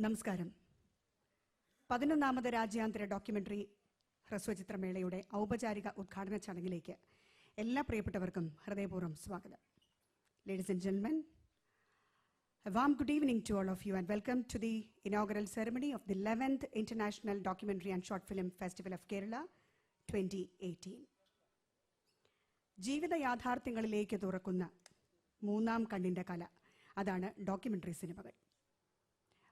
നമസ്കാരം. 11ാമത് രാജ്യാന്തര ഡോക്യുമെന്ററി ഹ്രസ്വചിത്രമേളയുടെ ഔപചാരിക ഉദ്ഘാടന ചടങ്ങിലേക്ക് എല്ലാ പ്രിയപ്പെട്ടവർക്കും ഹൃദയപൂർവ്വം സ്വാഗതം. Ladies and gentlemen, a warm good evening to all of you and welcome to the inaugural ceremony of the 11th International Documentary and Short Film Festival of Kerala 2018. ജീവിത യാഥാർത്ഥ്യങ്ങളിലേക്ക് തുറക്കുന്ന മൂന്നാം കണ്ണിന്റെ കല, അതാണ് ഡോക്യുമെന്ററി സിനിമകൾ.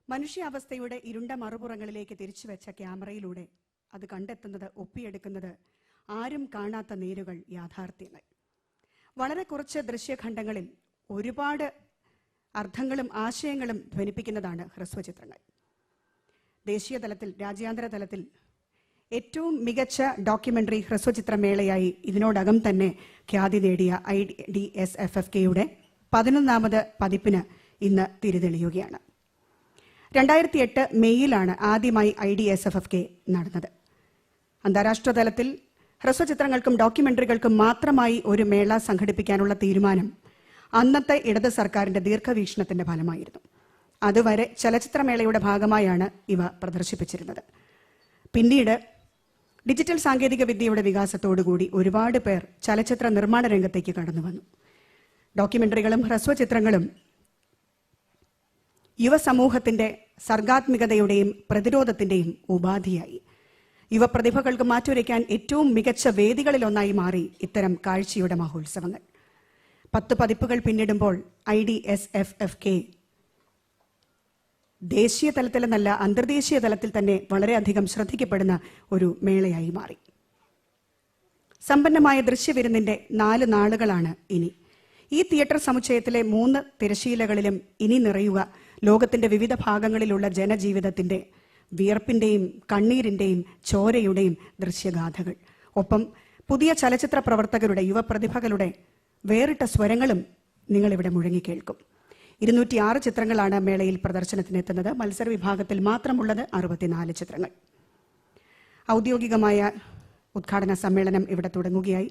മനുഷ്യാവസ്ഥയുടെ ഇരുണ്ട മറുപുറങ്ങളിലേക്ക് തിരിച്ചുവെച്ച ക്യാമറയിലൂടെ അത് കണ്ടെത്തുന്നത്, ഒപ്പിയെടുക്കുന്നത് ആരും കാണാത്ത നേരുകൾ, യാഥാർത്ഥ്യങ്ങൾ. വളരെ കുറച്ച് ദൃശ്യഖണ്ഡങ്ങളിൽ ഒരുപാട് അർത്ഥങ്ങളും ആശയങ്ങളും ധ്വനിപ്പിക്കുന്നതാണ് ഹ്രസ്വചിത്രങ്ങൾ. ദേശീയ തലത്തിൽ, രാജ്യാന്തര തലത്തിൽ ഏറ്റവും മികച്ച ഡോക്യുമെന്ററി ഹ്രസ്വചിത്രമേളയായി ഇതിനോടകം തന്നെ ഖ്യാതി നേടിയ IDSFFKയുടെ 11ാമത് പതിപ്പിന് ഇന്ന് തിരിതെളിയുകയാണ്. 2008 മെയ്യിലാണ് ആദ്യമായി IDSFFK നടന്നത്. അന്താരാഷ്ട്ര തലത്തിൽ ഹ്രസ്വചിത്രങ്ങൾക്കും ഡോക്യുമെന്ററികൾക്കും മാത്രമായി ഒരു മേള സംഘടിപ്പിക്കാനുള്ള തീരുമാനം അന്നത്തെ ഇടത് സർക്കാരിന്റെ ദീർഘവീക്ഷണത്തിന്റെ ഫലമായിരുന്നു. അതുവരെ ചലച്ചിത്രമേളയുടെ ഭാഗമായാണ് ഇവ പ്രദർശിപ്പിച്ചിരുന്നത്. പിന്നീട് ഡിജിറ്റൽ സാങ്കേതിക വിദ്യയുടെ വികാസത്തോടുകൂടി ഒരുപാട് പേർ ചലച്ചിത്ര നിർമ്മാണ രംഗത്തേക്ക് കടന്നു വന്നു. ഡോക്യുമെന്ററികളും ഹ്രസ്വചിത്രങ്ങളും യുവസമൂഹത്തിന്റെ സർഗാത്മികതയുടെയും പ്രതിരോധത്തിന്റെയും ഉപാധിയായി. യുവപ്രതിഭകൾക്ക് മാറ്റുരയ്ക്കാൻ ഏറ്റവും മികച്ച വേദികളിലൊന്നായി മാറി ഇത്തരം കാഴ്ചയുടെ മഹോത്സവങ്ങൾ. 10 പതിപ്പുകൾ പിന്നിടുമ്പോൾ IDSFFK ദേശീയ തലത്തിലെന്നല്ല, അന്തർദേശീയ തലത്തിൽ തന്നെ വളരെയധികം ശ്രദ്ധിക്കപ്പെടുന്ന ഒരു മേളയായി മാറി. സമ്പന്നമായ ദൃശ്യവിരുന്നിന്റെ 4 നാളുകളാണ് ഇനി. ഈ തിയേറ്റർ സമുച്ചയത്തിലെ 3 തിരശീലകളിലും ഇനി നിറയുക ലോകത്തിന്റെ വിവിധ ഭാഗങ്ങളിലുള്ള ജനജീവിതത്തിന്റെ വിയർപ്പിന്റെയും കണ്ണീരിന്റെയും ചോരയുടെയും ദൃശ്യഗാഥകൾ. ഒപ്പം പുതിയ ചലച്ചിത്ര പ്രവർത്തകരുടെ, യുവപ്രതിഭകളുടെ വേറിട്ട സ്വരങ്ങളും നിങ്ങളിവിടെ മുഴങ്ങിക്കേൾക്കും. 206 ചിത്രങ്ങളാണ് മേളയിൽ പ്രദർശനത്തിനെത്തുന്നത്. മത്സര വിഭാഗത്തിൽ മാത്രമുള്ളത് 64 ചിത്രങ്ങൾ. ഔദ്യോഗികമായ ഉദ്ഘാടന സമ്മേളനം ഇവിടെ തുടങ്ങുകയായി.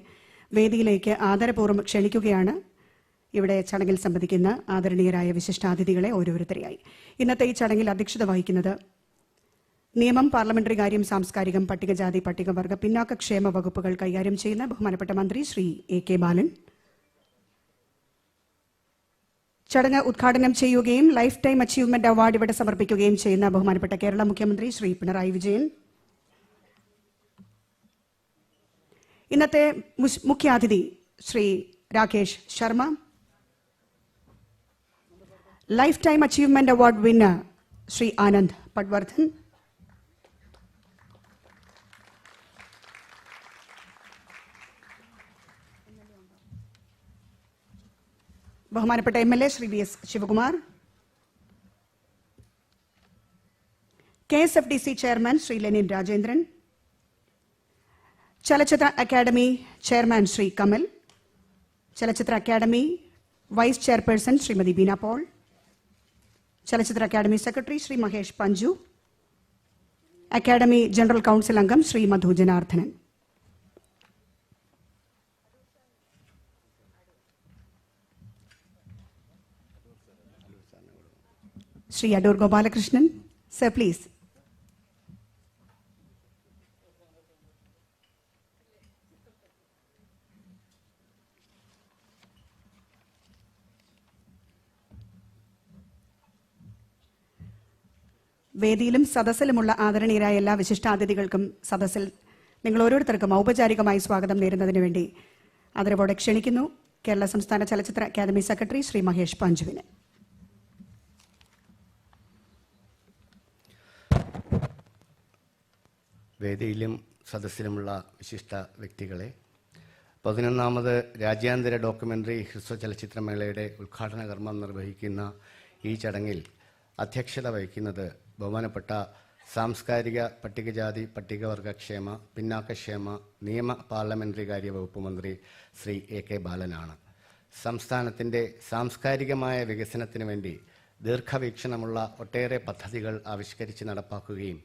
വേദിയിലേക്ക് ആദരപൂർവ്വം ക്ഷണിക്കുകയാണ് ഇവിടെ ചടങ്ങിൽ സംബന്ധിക്കുന്ന ആദരണീയരായ വിശിഷ്ടാതിഥികളെ ഓരോരുത്തരെയായി. ഇന്നത്തെ ഈ ചടങ്ങിൽ അധ്യക്ഷത വഹിക്കുന്നത് നിയമം, പാർലമെന്ററി കാര്യം, സാംസ്കാരികം, പട്ടികജാതി പട്ടികവർഗ പിന്നാക്ക ക്ഷേമ വകുപ്പുകൾ കൈകാര്യം ചെയ്യുന്ന ബഹുമാനപ്പെട്ട മന്ത്രി ശ്രീ AK ബാലൻ. ചടങ്ങ് ഉദ്ഘാടനം ചെയ്യുകയും ലൈഫ് ടൈം അച്ചീവ്മെന്റ് അവാർഡ് ഇവിടെ സമർപ്പിക്കുകയും ചെയ്യുന്ന ബഹുമാനപ്പെട്ട കേരള മുഖ്യമന്ത്രി ശ്രീ പിണറായി വിജയൻ. ഇന്നത്തെ മുഖ്യാതിഥി Shri Rakesh Sharma. Life time achievement award winner Shri Anand Patwardhan. ബഹുമാനപ്പെട്ട MLA Shri VS Sivakumar. KSFDC chairman Shri Lenin Rajendran. ചലച്ചിത്ര അക്കാദമി ചെയർമാൻ ശ്രീ കമൽ. ചലച്ചിത്ര academy vice chairperson Shrimati Beena Paul. ചലച്ചിത്ര academy secretary Shri Mahesh Panchu. Academy general council അംഗം ശ്രീ മധു ജനാർദ്ദനൻ. ശ്രീ അടൂർ ഗോപാലകൃഷ്ണൻ. Sir please. വേദിയിലും സദസ്സിലുമുള്ള ആദരണീയരായ എല്ലാ വിശിഷ്ടാതിഥികൾക്കും സദസ്സിൽ നിങ്ങൾ ഓരോരുത്തർക്കും ഔപചാരികമായി സ്വാഗതം നേരുന്നതിന് വേണ്ടി ആദരവോടെ ക്ഷണിക്കുന്നു കേരള സംസ്ഥാന ചലച്ചിത്ര അക്കാദമി സെക്രട്ടറി ശ്രീ മഹേഷ് പഞ്ചുവിനെ. വേദിയിലും സദസ്സിലുമുള്ള വിശിഷ്ട വ്യക്തികളെ, 11ാമത് രാജ്യാന്തര ഡോക്യുമെന്ററി ഹ്രസ്വചലച്ചിത്രമേളയുടെ ഉദ്ഘാടന കർമ്മം നിർവഹിക്കുന്ന ഈ ചടങ്ങിൽ അധ്യക്ഷത വഹിക്കുന്നത് ബഹുമാനപ്പെട്ട സാംസ്കാരിക, പട്ടികജാതി പട്ടികവർഗ ക്ഷേമ പിന്നാക്കക്ഷേമ നിയമ പാർലമെന്ററി കാര്യ വകുപ്പ് മന്ത്രി ശ്രീ AK ബാലനാണ്. സംസ്ഥാനത്തിൻ്റെ സാംസ്കാരികമായ വികസനത്തിന് വേണ്ടി ദീർഘവീക്ഷണമുള്ള ഒട്ടേറെ പദ്ധതികൾ ആവിഷ്കരിച്ച് നടപ്പാക്കുകയും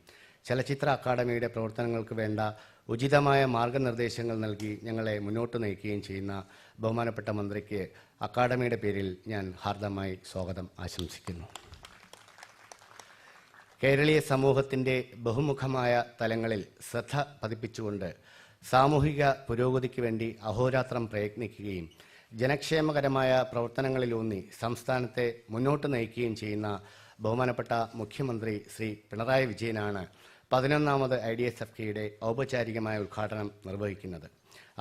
ചലച്ചിത്ര അക്കാദമിയുടെ പ്രവർത്തനങ്ങൾക്ക് വേണ്ട ഉചിതമായ മാർഗനിർദ്ദേശങ്ങൾ നൽകി ഞങ്ങളെ മുന്നോട്ട് നയിക്കുകയും ചെയ്യുന്ന ബഹുമാനപ്പെട്ട മന്ത്രിക്ക് അക്കാദമിയുടെ പേരിൽ ഞാൻ ഹാർദമായി സ്വാഗതം ആശംസിക്കുന്നു. കേരളീയ സമൂഹത്തിൻ്റെ ബഹുമുഖമായ തലങ്ങളിൽ ശ്രദ്ധ പതിപ്പിച്ചുകൊണ്ട് സാമൂഹിക പുരോഗതിക്ക് വേണ്ടി അഹോരാത്രം പ്രയത്നിക്കുകയും ജനക്ഷേമകരമായ പ്രവർത്തനങ്ങളിലൂന്നി സംസ്ഥാനത്തെ മുന്നോട്ട് നയിക്കുകയും ചെയ്യുന്ന ബഹുമാനപ്പെട്ട മുഖ്യമന്ത്രി ശ്രീ പിണറായി വിജയനാണ് 11ാമത് IDSFKയുടെ ഔപചാരികമായ ഉദ്ഘാടനം നിർവഹിക്കുന്നത്.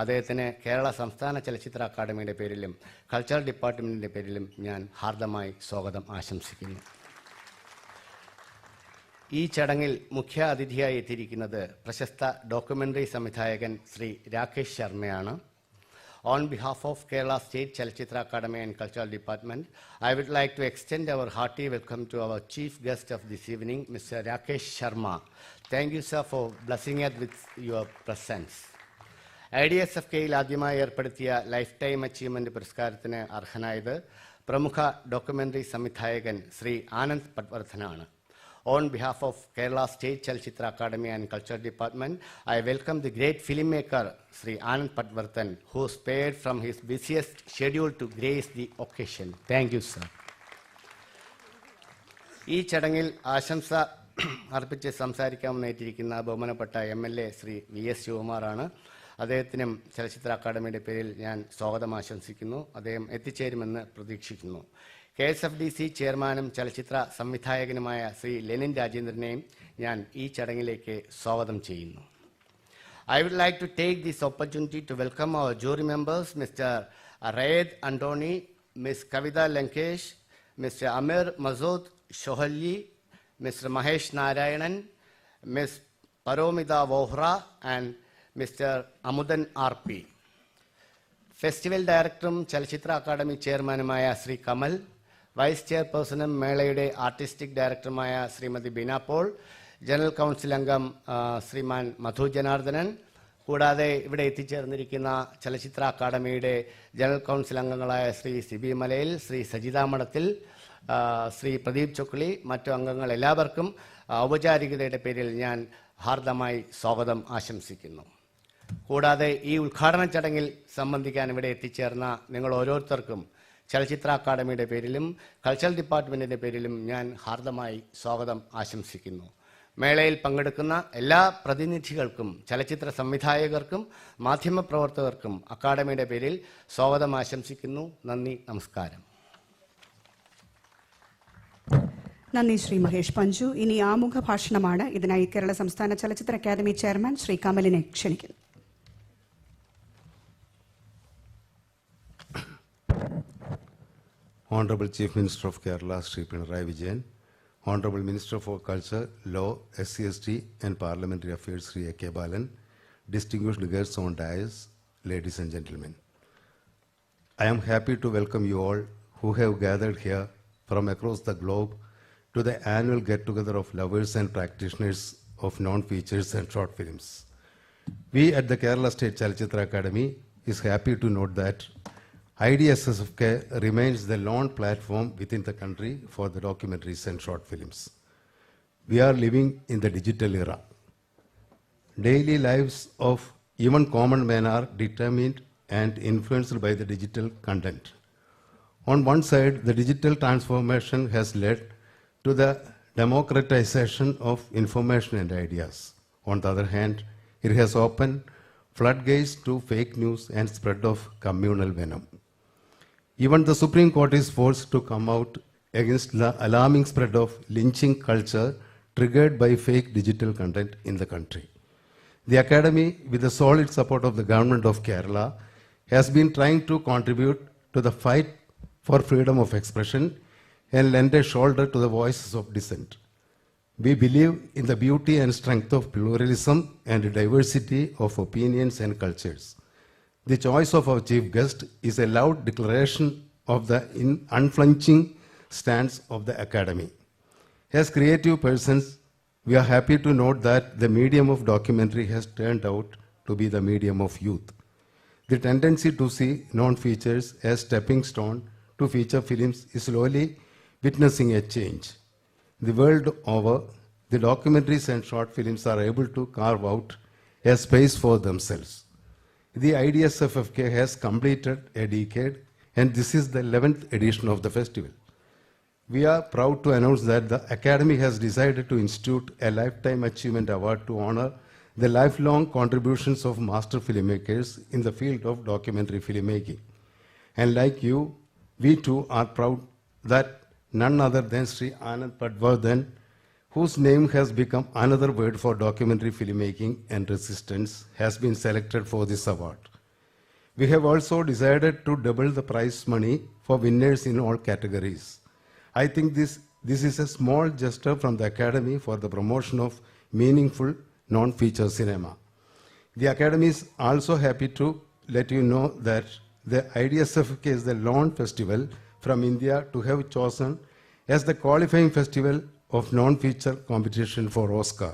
അദ്ദേഹത്തിന് കേരള സംസ്ഥാന ചലച്ചിത്ര അക്കാദമിയുടെ പേരിലും കൾച്ചറൽ ഡിപ്പാർട്ട്മെൻറ്റിൻ്റെ പേരിലും ഞാൻ ഹാർദമായി സ്വാഗതം ആശംസിക്കുന്നു. ഈ ചടങ്ങിൽ മുഖ്യ അതിഥിയായി എത്തിയിരിക്കുന്നത് പ്രശസ്ത ഡോക്യുമെൻ്ററി സംവിധായകൻ ശ്രീ രാകേഷ് ശർമ്മയാണ്. On behalf of Kerala State Chalachitra Academy and Cultural Department, I would like to extend our hearty welcome to our chief guest of this evening, Mr. Rakesh Sharma. Thank you, sir, for blessing us with your presence. IDSFKയിൽ ആദ്യമായി ഏർപ്പെടുത്തിയ life time achievement പുരസ്കാരത്തിന് അർഹനായത് പ്രമുഖ documentary സംവിധായകൻ Shri Anand പട്വർദ്ധനാണ്. On behalf of Kerala State Chalachitra Academy and Culture Department, I welcome the great filmmaker Sri Anand Patwardhan, who spared from his busiest schedule to grace the occasion. Thank you, sir. ഈ ചടങ്ങിൽ ആശംസ അർപ്പിച്ച് സംസാരിക്കാമെന്നേറ്റിരിക്കുന്ന ബഹുമാനപ്പെട്ട MLA Shri VS ശിവകുമാറാണ്. അദ്ദേഹത്തിനും ചലച്ചിത്ര അക്കാദമിയുടെ പേരിൽ ഞാൻ സ്വാഗതം ആശംസിക്കുന്നു. അദ്ദേഹം എത്തിച്ചേരുമെന്ന് പ്രതീക്ഷിക്കുന്നു. KSFDC ചെയർമാനും ചലച്ചിത്ര സംവിധായകനുമായ ശ്രീ ലെനിൻ രാജേന്ദ്രനെയും ഞാൻ ഈ ചടങ്ങിലേക്ക് സ്വാഗതം ചെയ്യുന്നു. I would like to take this opportunity to welcome our jury members, Mr. Raed Antoni, Ms. Kavita Lankesh, Mr. Amir Mazood Shohalli, Mr. Mahesh Narayanan, Ms. Paromida Vohra, and Mr. Amudan RP. Festival ഡയറക്ടറും ചലച്ചിത്ര academy ചെയർമാനുമായ Shri Kamal, vice ചെയർപേഴ്സണും മേളയുടെ artistic ഡയറക്ടറുമായ Shrimati Beena Paul, general council അംഗം ശ്രീമാൻ മധു ജനാർദ്ദനൻ, കൂടാതെ ഇവിടെ എത്തിച്ചേർന്നിരിക്കുന്ന ചലച്ചിത്ര അക്കാദമിയുടെ ജനറൽ കൗൺസിൽ അംഗങ്ങളായ ശ്രീ സിബി മലയിൽ, ശ്രീ സജിത മഠത്തിൽ, ശ്രീ പ്രദീപ് ചൊക്ലി, മറ്റു അംഗങ്ങൾ എല്ലാവർക്കും ഔപചാരികതയുടെ പേരിൽ ഞാൻ ഹാർദമായി സ്വാഗതം ആശംസിക്കുന്നു. കൂടാതെ ഈ ഉദ്ഘാടന ചടങ്ങിൽ സംബന്ധിക്കാൻ ഇവിടെ എത്തിച്ചേർന്ന നിങ്ങൾ ഓരോരുത്തർക്കും ചലച്ചിത്ര അക്കാദമിയുടെ പേരിലും കൾച്ചറൽ ഡിപ്പാർട്ട്മെൻറ്റിൻ്റെ പേരിലും ഞാൻ ഹാർദമായി സ്വാഗതം ആശംസിക്കുന്നു. മേളയിൽ പങ്കെടുക്കുന്ന എല്ലാ പ്രതിനിധികൾക്കും ചലച്ചിത്ര സംവിധായകർക്കും മാധ്യമപ്രവർത്തകർക്കും അക്കാദമിയുടെ പേരിൽ സ്വാഗതം ആശംസിക്കുന്നു. നന്ദി, നമസ്കാരം. നന്ദി ശ്രീ മഹേഷ് പഞ്ചു. ഇനി ആമുഖ ഭാഷണമാണ്. ഇതിനായി കേരള സംസ്ഥാന ചലച്ചിത്ര അക്കാദമി ചെയർമാൻ ശ്രീ കമലിനെ ക്ഷണിക്കുന്നു. Honorable Chief Minister of Kerala, Sri Pinarayi Vijayan, Honorable Minister for Culture, Law, SCST and Parliamentary Affairs, Sri A.K. Balan, distinguished guests on dais, ladies and gentlemen. I am happy to welcome you all who have gathered here from across the globe to the annual get-together of lovers and practitioners of non-features and short films. We at the Kerala State Chalachitra Academy is happy to note that IDSFK remains the lone platform within the country for the documentaries and short films. We are living in the digital era. Daily lives of even common men are determined and influenced by the digital content. On one side, the digital transformation has led to the democratization of information and ideas. On the other hand, it has opened floodgates to fake news and spread of communal venom. Even the Supreme Court is forced to come out against the alarming spread of lynching culture triggered by fake digital content in the country. The Academy, with the solid support of the Government of Kerala, has been trying to contribute to the fight for freedom of expression and lend a shoulder to the voices of dissent. We believe in the beauty and strength of pluralism and diversity of opinions and cultures. The choice of our chief guest is a loud declaration of the unflinching stance of the Academy. As creative persons, we are happy to note that the medium of documentary has turned out to be the medium of youth. The tendency to see non-features as stepping stone to feature films is slowly witnessing a change. The world over, the documentaries and short films are able to carve out a space for themselves. The IDSFK has completed a decade, and this is the 11th edition of the festival. We are proud to announce that the Academy has decided to institute a Lifetime Achievement Award to honor the lifelong contributions of master filmmakers in the field of documentary filmmaking. And like you, we too are proud that none other than Sri Anand Patwardhan, whose name has become another word for documentary filmmaking and resistance, has been selected for this award. We have also decided to double the prize money for winners in all categories. I think this is a small gesture from the Academy for the promotion of meaningful non-feature cinema. The Academy is also happy to let you know that the IDSFK is the lone festival from India to have chosen as the qualifying festival of non-feature competition for Oscar.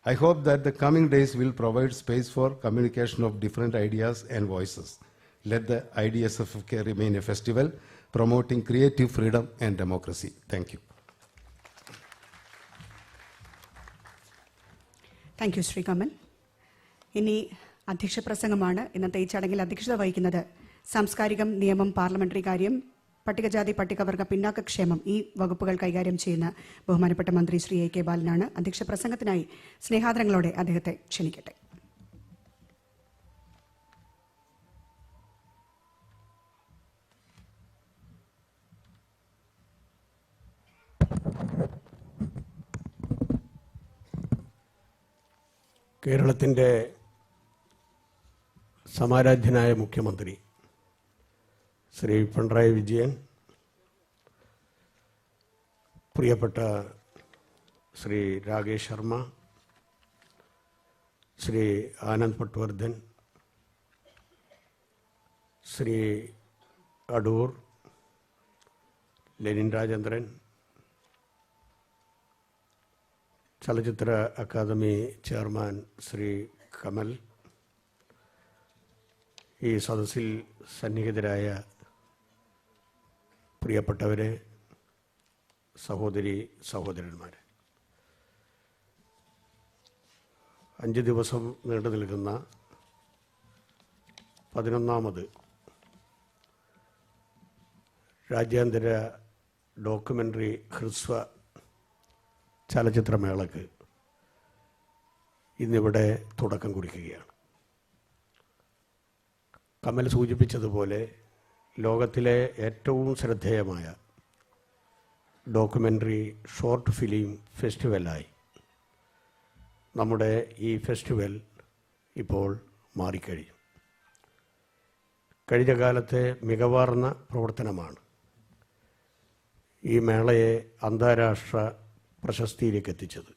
I hope that the coming days will provide space for communication of different ideas and voices. Let the IDSFK remain a festival promoting creative freedom and democracy. Thank you. Thank you Shri Kamal. ഇനി അധ്യക്ഷ പ്രസംഗമാണ്. ഇന്നത്തെ ഈ ചടങ്ങിൽ അധ്യക്ഷത വഹിക്കുന്നത് സാംസ്കാരികം, നിയമം, parliamentary കാര്യം, പട്ടികജാതി പട്ടികവർഗ പിന്നാക്കക്ഷേമം ഈ വകുപ്പുകൾ കൈകാര്യം ചെയ്യുന്ന ബഹുമാനപ്പെട്ട മന്ത്രി ശ്രീ എ കെ ബാലനാണ്. അധ്യക്ഷ പ്രസംഗത്തിനായി സ്നേഹാദരങ്ങളോടെ അദ്ദേഹത്തെ ക്ഷണിക്കട്ടെ. കേരളത്തിൻ്റെ സമാരാധ്യനായ മുഖ്യമന്ത്രി ശ്രീ പിണറായി വിജയൻ, പ്രിയപ്പെട്ട ശ്രീ രാകേഷ് ശർമ്മ, ശ്രീ ആനന്ദ് പട്വർദ്ധൻ, ശ്രീ അടൂർ, ലെനിൻ രാജേന്ദ്രൻ, ചലച്ചിത്ര അക്കാദമി ചെയർമാൻ ശ്രീ കമൽ, ഈ സദസ്സിൽ സന്നിഹിതരായ പ്രിയപ്പെട്ടവരെ, സഹോദരി സഹോദരന്മാരെ, 5 ദിവസം നീണ്ടു നിൽക്കുന്ന 11ാമത് രാജ്യാന്തര ഡോക്യുമെൻ്ററി ഹ്രസ്വ ചലച്ചിത്രമേളയ്ക്ക് ഇന്നിവിടെ തുടക്കം കുറിക്കുകയാണ്. കമൽ സൂചിപ്പിച്ചതുപോലെ ലോകത്തിലെ ഏറ്റവും ശ്രദ്ധേയമായ ഡോക്യുമെൻ്ററി ഷോർട്ട് ഫിലിം ഫെസ്റ്റിവലായി നമ്മുടെ ഈ ഫെസ്റ്റിവൽ ഇപ്പോൾ മാറിക്കഴിഞ്ഞു. കഴിഞ്ഞ കാലത്തെ മികവാർന്ന പ്രവർത്തനമാണ് ഈ മേളയെ അന്താരാഷ്ട്ര പ്രശസ്തിയിലേക്ക് എത്തിച്ചത്.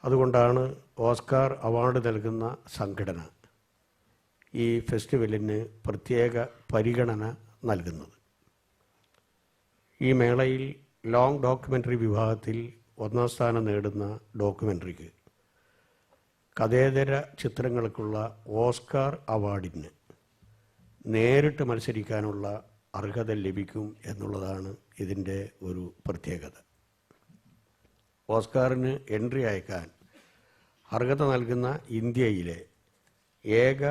അതുകൊണ്ടാണ് ഓസ്കാർ അവാർഡ് നൽകുന്ന സംഘടന ഈ ഫെസ്റ്റിവലിന് പ്രത്യേക പരിഗണന നൽകുന്നത്. ഈ മേളയിൽ ലോങ് ഡോക്യുമെൻ്ററി വിഭാഗത്തിൽ 1ാം സ്ഥാനം നേടുന്ന ഡോക്യുമെൻ്ററിക്ക് കഥേതര ചിത്രങ്ങൾക്കുള്ള ഓസ്കാർ അവാർഡിന് നേരിട്ട് മത്സരിക്കാനുള്ള അർഹത ലഭിക്കും എന്നുള്ളതാണ് ഇതിൻ്റെ ഒരു പ്രത്യേകത. ഓസ്കാറിന് എൻട്രി അയക്കാൻ അർഹത നൽകുന്ന ഇന്ത്യയിലെ ഏക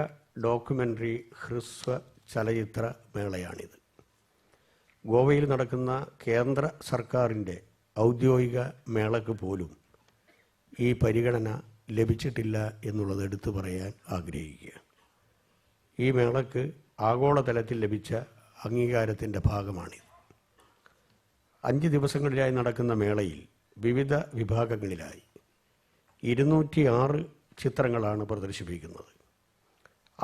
ഡോക്യുമെൻ്ററി ഹ്രസ്വ ചലച്ചിത്ര മേളയാണിത്. ഗോവയിൽ നടക്കുന്ന കേന്ദ്ര സർക്കാരിൻ്റെ ഔദ്യോഗിക മേളയ്ക്ക് പോലും ഈ പരിഗണന ലഭിച്ചിട്ടില്ല എന്നുള്ളത് എടുത്തു പറയാൻ ആഗ്രഹിക്കുകയാണ്. ഈ മേളയ്ക്ക് ആഗോളതലത്തിൽ ലഭിച്ച അംഗീകാരത്തിൻ്റെ ഭാഗമാണിത്. 5 ദിവസങ്ങളിലായി നടക്കുന്ന മേളയിൽ വിവിധ വിഭാഗങ്ങളിലായി 206 ചിത്രങ്ങളാണ് പ്രദർശിപ്പിക്കുന്നത്.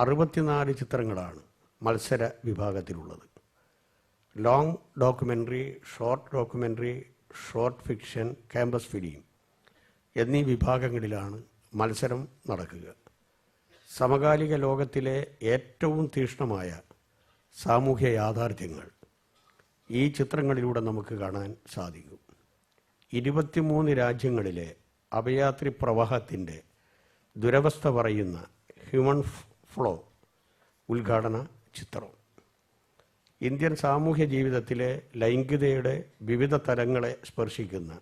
64 ചിത്രങ്ങളാണ് മത്സര വിഭാഗത്തിലുള്ളത്. Long documentary, short documentary, short fiction, campus film എന്നീ വിഭാഗങ്ങളിലാണ് മത്സരം നടക്കുക. സമകാലിക ലോകത്തിലെ ഏറ്റവും തീക്ഷ്ണമായ സാമൂഹ്യ യാഥാർത്ഥ്യങ്ങൾ ഈ ചിത്രങ്ങളിലൂടെ നമുക്ക് കാണാൻ സാധിക്കും. 23 രാജ്യങ്ങളിലെ അഭയാത്രി പ്രവാഹത്തിൻ്റെ ദുരവസ്ഥ പറയുന്ന ഹ്യൂമൻ ഫ്ലോ ഉദ്ഘാടന ചിത്രം, ഇന്ത്യൻ സാമൂഹ്യ ജീവിതത്തിലെ ലൈംഗികതയുടെ വിവിധ തലങ്ങളെ സ്പർശിക്കുന്ന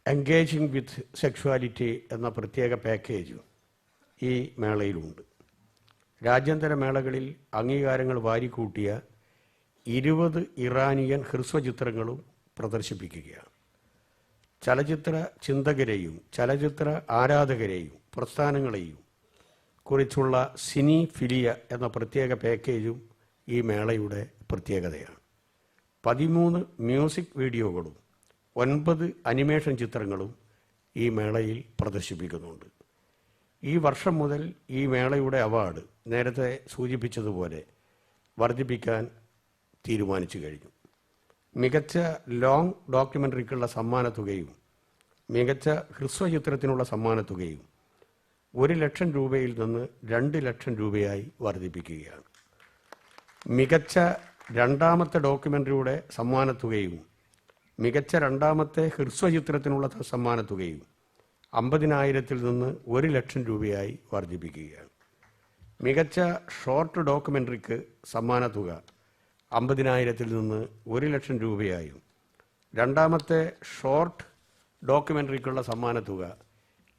എൻഗേജിങ് വിത്ത് സെക്ഷുവാലിറ്റി എന്ന പ്രത്യേക പാക്കേജും ഈ മേളയിലുണ്ട്. രാജ്യാന്തര മേളകളിൽ അംഗീകാരങ്ങൾ വാരിക്കൂട്ടിയ 20 ഇറാനിയൻ ഹ്രസ്വചിത്രങ്ങളും പ്രദർശിപ്പിക്കുകയാണ്. ചലച്ചിത്ര ചിന്തകരെയും ചലച്ചിത്ര ആരാധകരെയും പ്രസ്ഥാനങ്ങളെയും കുറിച്ചുള്ള സിനി ഫിലിയ എന്ന പ്രത്യേക പാക്കേജും ഈ മേളയുടെ പ്രത്യേകതയാണ്. 13 മ്യൂസിക് വീഡിയോകളും 9 അനിമേഷൻ ചിത്രങ്ങളും ഈ മേളയിൽ പ്രദർശിപ്പിക്കുന്നുണ്ട്. ഈ വർഷം മുതൽ ഈ മേളയുടെ അവാർഡ് നേരത്തെ സൂചിപ്പിച്ചതുപോലെ വർദ്ധിപ്പിക്കാൻ തീരുമാനിച്ചു കഴിഞ്ഞു. മികച്ച ലോങ് ഡോക്യുമെൻ്ററിക്കുള്ള സമ്മാനത്തുകയും മികച്ച ഹ്രസ്വചിത്രത്തിനുള്ള സമ്മാനത്തുകയും 1 ലക്ഷം രൂപയിൽ നിന്ന് 2 ലക്ഷം രൂപയായി വർദ്ധിപ്പിക്കുകയാണ്. മികച്ച രണ്ടാമത്തെ ഡോക്യുമെൻ്ററിയുടെ സമ്മാനത്തുകയും മികച്ച രണ്ടാമത്തെ ഹ്രസ്വചിത്രത്തിനുള്ള സമ്മാനത്തുകയും 50,000 നിന്ന് 1 ലക്ഷം രൂപയായി വർദ്ധിപ്പിക്കുകയാണ്. മികച്ച ഷോർട്ട് ഡോക്യുമെൻ്ററിക്ക് സമ്മാനത്തുക 50,000 നിന്ന് 1 ലക്ഷം രൂപയായും രണ്ടാമത്തെ ഷോർട്ട് ഡോക്യുമെൻ്ററിക്കുള്ള സമ്മാനത്തുക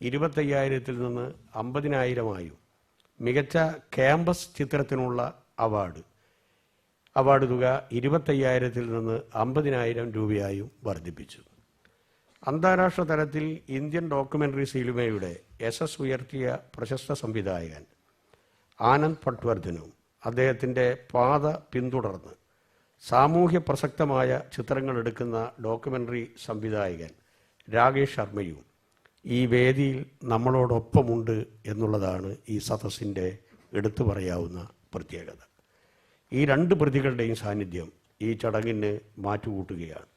25,000 നിന്ന് 50,000 മികച്ച ക്യാമ്പസ് ചിത്രത്തിനുള്ള അവാർഡ് തുക 25,000 നിന്ന് 50,000 രൂപയായും വർദ്ധിപ്പിച്ചു. അന്താരാഷ്ട്ര തലത്തിൽ ഇന്ത്യൻ ഡോക്യുമെൻ്ററി സിനിമയുടെ യശസ് ഉയർത്തിയ പ്രശസ്ത സംവിധായകൻ ആനന്ദ് പട്വർദ്ധനും അദ്ദേഹത്തിൻ്റെ പാത പിന്തുടർന്ന് സാമൂഹ്യ പ്രസക്തമായ ചിത്രങ്ങൾ എടുക്കുന്ന ഡോക്യുമെൻ്ററി സംവിധായകൻ രാകേഷ് ശർമ്മയും ഈ വേദിയിൽ നമ്മളോടൊപ്പമുണ്ട് എന്നുള്ളതാണ് ഈ സദസ്സിൻ്റെ എടുത്തു പറയാവുന്ന പ്രത്യേകത. ഈ 2 പ്രതികളുടെയും സാന്നിധ്യം ഈ ചടങ്ങിന് മാറ്റുകൂട്ടുകയാണ്.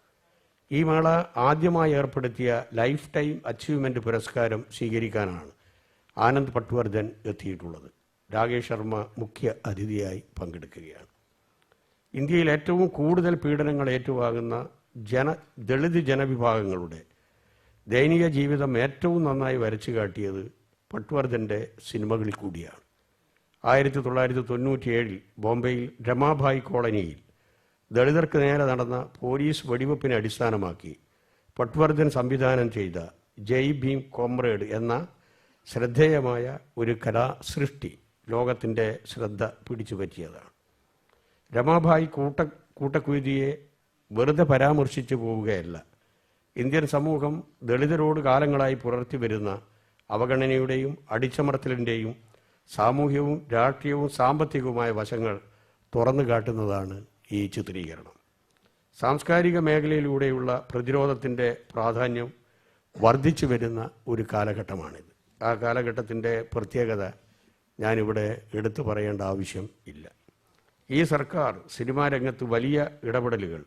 ഈ മേള ആദ്യമായി ഏർപ്പെടുത്തിയ ലൈഫ് ടൈം അച്ചീവ്മെൻ്റ് പുരസ്കാരം സ്വീകരിക്കാനാണ് ആനന്ദ് പട്വർദ്ധൻ എത്തിയിട്ടുള്ളത്. രാകേഷ് ശർമ്മ മുഖ്യ അതിഥിയായി പങ്കെടുക്കുകയാണ്. ഇന്ത്യയിൽ ഏറ്റവും കൂടുതൽ പീഡനങ്ങൾ ഏറ്റുവാങ്ങുന്ന ദളിത് ജനവിഭാഗങ്ങളുടെ ദയനീയ ജീവിതം ഏറ്റവും നന്നായി വരച്ചു കാട്ടിയത് പട്വർദ്ധൻ്റെ സിനിമകളിൽ കൂടിയാണ്. 1997 ബോംബെയിൽ രമാഭായ് കോളനിയിൽ ദളിതർക്ക് നേരെ നടന്ന പോലീസ് വെടിവെപ്പിനെ അടിസ്ഥാനമാക്കി പട്വർദ്ധൻ സംവിധാനം ചെയ്ത ജയ് ഭീം കോമ്രേഡ് എന്ന ശ്രദ്ധേയമായ ഒരു കലാസൃഷ്ടി ലോകത്തിൻ്റെ ശ്രദ്ധ പിടിച്ചു പറ്റിയതാണ്. രമാഭായ് കൂട്ടക്കുരുതിയെ വെറുതെ പരാമർശിച്ചു പോവുകയല്ല, ഇന്ത്യൻ സമൂഹം ദളിതരോട് കാലങ്ങളായി പുലർത്തി വരുന്ന അവഗണനയുടെയും അടിച്ചമർത്തലിൻ്റെയും സാമൂഹ്യവും രാഷ്ട്രീയവും സാമ്പത്തികവുമായ വശങ്ങൾ തുറന്നു കാട്ടുന്നതാണ് ഈ ചിത്രീകരണം. സാംസ്കാരിക മേഖലയിലൂടെയുള്ള പ്രതിരോധത്തിൻ്റെ പ്രാധാന്യം വർദ്ധിച്ചു വരുന്ന ഒരു കാലഘട്ടമാണിത്. ആ കാലഘട്ടത്തിൻ്റെ പ്രത്യേകത ഞാനിവിടെ എടുത്തു പറയേണ്ട ആവശ്യം ഇല്ല. ഈ സർക്കാർ സിനിമാ രംഗത്ത് വലിയ ഇടപെടലുകൾ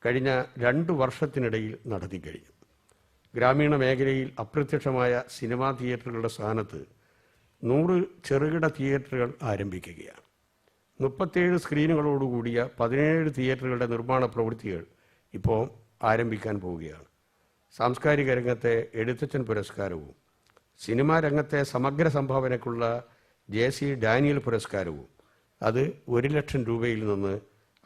കഴിഞ്ഞ 2 വർഷത്തിനിടയിൽ നടത്തിക്കഴിഞ്ഞു. ഗ്രാമീണ മേഖലയിൽ അപ്രത്യക്ഷമായ സിനിമാ തിയേറ്ററുകളുടെ സ്ഥാനത്ത് 100 ചെറുകിട തിയേറ്ററുകൾ ആരംഭിക്കുകയാണ്. 37 സ്ക്രീനുകളോടുകൂടിയ 17 തിയേറ്ററുകളുടെ നിർമ്മാണ പ്രവൃത്തികൾ ഇപ്പോൾ ആരംഭിക്കാൻ പോവുകയാണ്. സാംസ്കാരിക രംഗത്തെ എഴുത്തച്ഛൻ പുരസ്കാരവും സിനിമാ രംഗത്തെ സമഗ്ര സംഭാവനയ്ക്കുള്ള JC ഡാനിയൽ പുരസ്കാരവും അത് 1 ലക്ഷം രൂപയിൽ നിന്ന്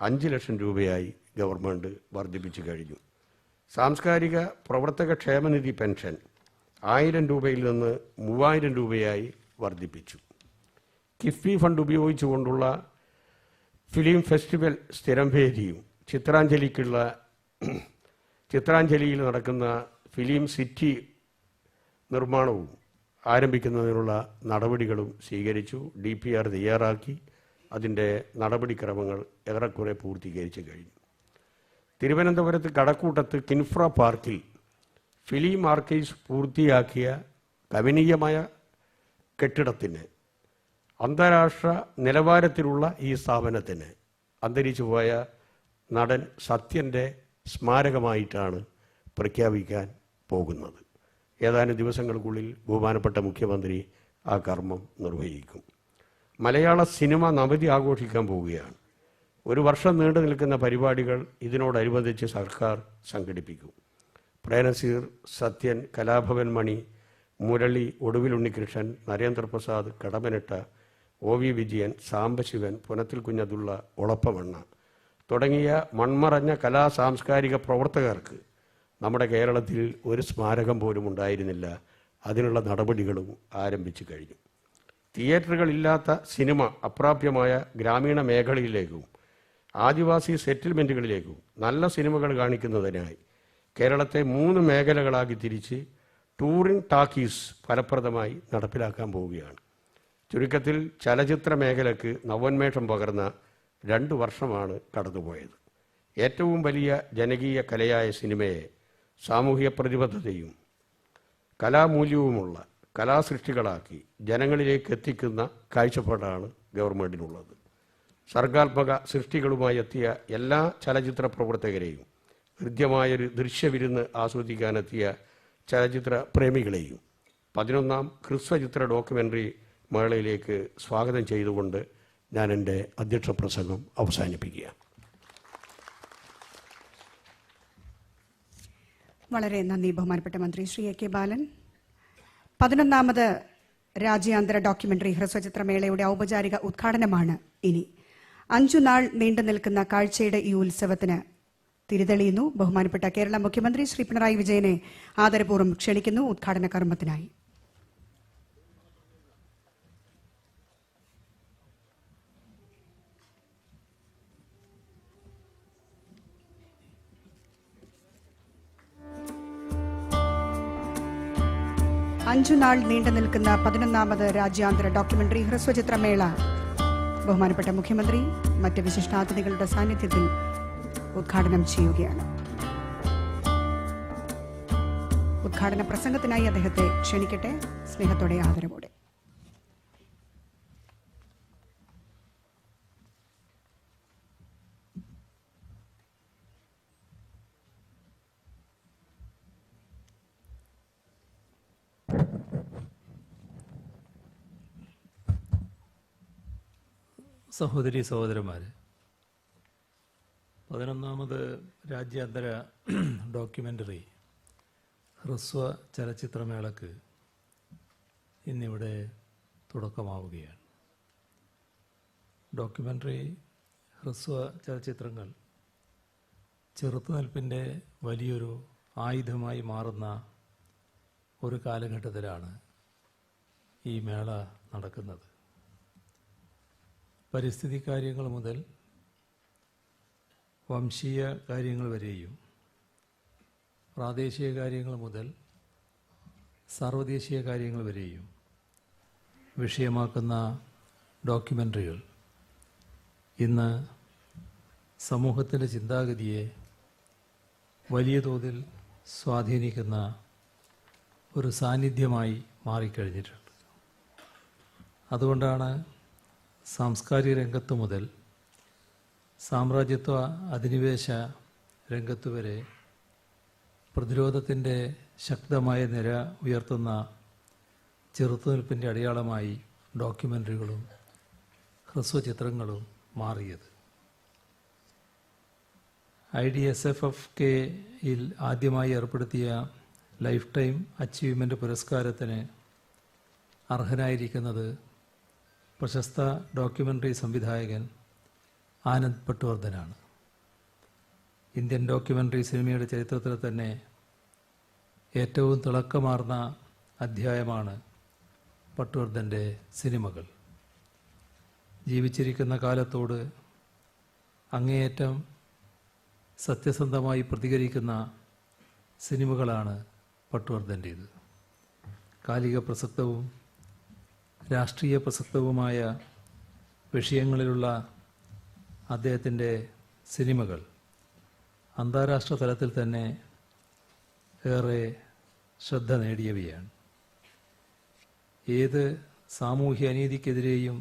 5 ലക്ഷം രൂപയായി ഗവൺമെൻറ് വർദ്ധിപ്പിച്ചു കഴിഞ്ഞു. സാംസ്കാരിക പ്രവർത്തക ക്ഷേമനിധി പെൻഷൻ 1000 രൂപയിൽ നിന്ന് 3000 രൂപയായി വർദ്ധിപ്പിച്ചു. കിഫ്ബി ഫണ്ട് ഉപയോഗിച്ചുകൊണ്ടുള്ള ഫിലിം ഫെസ്റ്റിവൽ സ്ഥിരം വേദിയും ചിത്രാഞ്ജലിയിൽ നടക്കുന്ന ഫിലിം സിറ്റി നിർമ്മാണവും ആരംഭിക്കുന്നതിനുള്ള നടപടികളും സ്വീകരിച്ചു. DPR തയ്യാറാക്കി അതിൻ്റെ നടപടിക്രമങ്ങൾ ഏറെക്കുറെ പൂർത്തീകരിച്ചു കഴിഞ്ഞു. തിരുവനന്തപുരത്ത് കടക്കൂട്ടത്ത് കിൻഫ്ര പാർക്കിൽ ഫിലിം ആർക്കൈവ്സ് പൂർത്തിയാക്കിയ കവനീയമായ കെട്ടിടത്തിന് അന്താരാഷ്ട്ര നിലവാരത്തിലുള്ള ഈ സ്ഥാപനത്തിന് അന്തരിച്ചുപോയ നടൻ സത്യൻ്റെ സ്മാരകമായിട്ടാണ് പ്രഖ്യാപിക്കാൻ പോകുന്നത്. ഏതാനും ദിവസങ്ങൾക്കുള്ളിൽ ബഹുമാനപ്പെട്ട മുഖ്യമന്ത്രി ആ കർമ്മം നിർവഹിക്കും. മലയാള സിനിമ നവതി ആഘോഷിക്കാൻ പോവുകയാണ്. 1 വർഷം നീണ്ടു നിൽക്കുന്ന പരിപാടികൾ ഇതിനോടനുബന്ധിച്ച് സർക്കാർ സംഘടിപ്പിക്കും. പ്രേംനസീർ, സത്യൻ, കലാഭവൻ മണി, മുരളി, ഒടുവിൽ ഉണ്ണികൃഷ്ണൻ, നരേന്ദ്രപ്രസാദ്, കടമനിട്ട, OV വിജയൻ, സാംബശിവൻ, പുനത്തിൽ കുഞ്ഞതുള്ള, ഒളപ്പമണ്ണ തുടങ്ങിയ മൺമറഞ്ഞ കലാ സാംസ്കാരിക പ്രവർത്തകർക്ക് നമ്മുടെ കേരളത്തിൽ ഒരു സ്മാരകം പോലും ഉണ്ടായിരുന്നില്ല. അതിനുള്ള നടപടികളും ആരംഭിച്ചു കഴിഞ്ഞു. തിയേറ്ററുകളില്ലാത്ത സിനിമ അപ്രാപ്യമായ ഗ്രാമീണ മേഖലയിലേക്കും ആദിവാസി സെറ്റിൽമെൻറ്റുകളിലേക്കും നല്ല സിനിമകൾ കാണിക്കുന്നതിനായി കേരളത്തെ 3 മേഖലകളാക്കി തിരിച്ച് ടൂറിംഗ് ടാക്കീസ് ഫലപ്രദമായി നടപ്പിലാക്കാൻ പോവുകയാണ്. ചുരുക്കത്തിൽ ചലച്ചിത്ര മേഖലയ്ക്ക് നവോന്മേഷം പകർന്ന 2 വർഷമാണ് കടന്നുപോയത്. ഏറ്റവും വലിയ ജനകീയ കലയായ സിനിമയെ സാമൂഹിക പ്രതിബദ്ധതയും കലാമൂല്യവുമുള്ള കലാസൃഷ്ടികളാക്കി ജനങ്ങളിലേക്ക് എത്തിക്കുന്ന കാഴ്ചപ്പാടാണ് ഗവൺമെൻറ്റിനുള്ളത്. സർഗാത്മക സൃഷ്ടികളുമായി എത്തിയ എല്ലാ ചലച്ചിത്ര പ്രവർത്തകരെയും ഹൃദ്യമായൊരു ദൃശ്യവിരുന്ന് ആസ്വദിക്കാനെത്തിയ ചലച്ചിത്ര പ്രേമികളെയും 11ാം ഹ്രസ്വചിത്ര ഡോക്യുമെൻ്ററി മേളയിലേക്ക് സ്വാഗതം ചെയ്തുകൊണ്ട് ഞാൻ എൻ്റെ അധ്യക്ഷ പ്രസംഗം അവസാനിപ്പിക്കുക. വളരെ നന്ദി ബഹുമാനപ്പെട്ട മന്ത്രി ശ്രീ എ കെ ബാലൻ. 11ാമത് രാജ്യാന്തര ഡോക്യുമെന്ററി ഹ്രസ്വചിത്രമേളയുടെ ഔപചാരിക ഉദ്ഘാടനമാണ് ഇനി. 5 നാൾ നീണ്ടു നിൽക്കുന്ന കാഴ്ചയുടെ ഈ ഉത്സവത്തിന് തിരിതെളിയുന്നു. ബഹുമാനപ്പെട്ട കേരള മുഖ്യമന്ത്രി ശ്രീ പിണറായി വിജയനെ ആദരപൂർവ്വം ക്ഷണിക്കുന്നു ഉദ്ഘാടന കർമ്മത്തിനായി. അഞ്ചു നാൾ നീണ്ടു നിൽക്കുന്ന 11ാമത് രാജ്യാന്തര ഡോക്യുമെന്ററി ഹ്രസ്വചിത്രമേള ബഹുമാനപ്പെട്ട മുഖ്യമന്ത്രി മറ്റ് വിശിഷ്ടാതിഥികളുടെ സാന്നിധ്യത്തിൽ ഉദ്ഘാടനം ചെയ്യുകയാണ്. ഉദ്ഘാടന പ്രസംഗത്തിനായി അദ്ദേഹത്തെ ക്ഷണിക്കട്ടെ. സ്നേഹത്തോടെ ആദരവോടെ. സഹോദരി സഹോദരന്മാർ, 11ാമത് രാജ്യാന്തര ഡോക്യുമെൻ്ററി ഹ്രസ്വ ചലച്ചിത്രമേളക്ക് ഇന്നിവിടെ തുടക്കമാവുകയാണ്. ഡോക്യുമെൻ്ററി ഹ്രസ്വ ചലച്ചിത്രങ്ങൾ ചെറുത്തുനിൽപ്പിൻ്റെ വലിയൊരു ആയുധമായി മാറുന്ന ഒരു കാലഘട്ടത്തിലാണ് ഈ മേള നടക്കുന്നത്. പരിസ്ഥിതി കാര്യങ്ങൾ മുതൽ വംശീയ കാര്യങ്ങൾ വരെയും പ്രാദേശിക കാര്യങ്ങൾ മുതൽ സാർവദേശീയ കാര്യങ്ങൾ വരെയും വിഷയമാക്കുന്ന ഡോക്യുമെൻ്ററികൾ ഇന്ന് സമൂഹത്തിൻ്റെ ചിന്താഗതിയെ വലിയ തോതിൽ സ്വാധീനിക്കുന്ന ഒരു സാന്നിധ്യമായി മാറിക്കഴിഞ്ഞിട്ടുണ്ട്. അതുകൊണ്ടാണ് സാംസ്കാരിക രംഗത്ത് മുതൽ സാമ്രാജ്യത്വ അധിനിവേശ രംഗത്ത് വരെ പ്രതിരോധത്തിൻ്റെ ശക്തമായ നിര ഉയർത്തുന്ന ചെറുത്തുനിൽപ്പിൻ്റെ അടയാളമായി ഡോക്യുമെൻ്ററികളും ഹ്രസ്വചിത്രങ്ങളും മാറിയത്. IDSFFKയിൽ ആദ്യമായി ഏർപ്പെടുത്തിയ ലൈഫ് ടൈം അച്ചീവ്മെൻ്റ് പുരസ്കാരത്തിന് അർഹനായിരിക്കുന്നത് പ്രശസ്ത ഡോക്യുമെൻ്ററി സംവിധായകൻ ആനന്ദ് പട്വർദ്ധനാണ്. ഇന്ത്യൻ ഡോക്യുമെൻ്ററി സിനിമയുടെ ചരിത്രത്തിൽ തന്നെ ഏറ്റവും തിളക്കമാർന്ന അധ്യായമാണ് പട്വർദ്ധൻ്റെ സിനിമകൾ. ജീവിച്ചിരിക്കുന്ന കാലത്തോട് അങ്ങേയറ്റം സത്യസന്ധമായി പ്രതികരിക്കുന്ന സിനിമകളാണ് പട്വർദ്ധൻ്റേത്. കാലിക പ്രസക്തവും രാഷ്ട്രീയ പ്രസക്തവുമായ വിഷയങ്ങളിലുള്ള അദ്ദേഹത്തിൻ്റെ സിനിമകൾ അന്താരാഷ്ട്ര തലത്തിൽ തന്നെ ഏറെ ശ്രദ്ധ നേടിയവയാണ്. ഏത് സാമൂഹ്യ അനീതിക്കെതിരെയും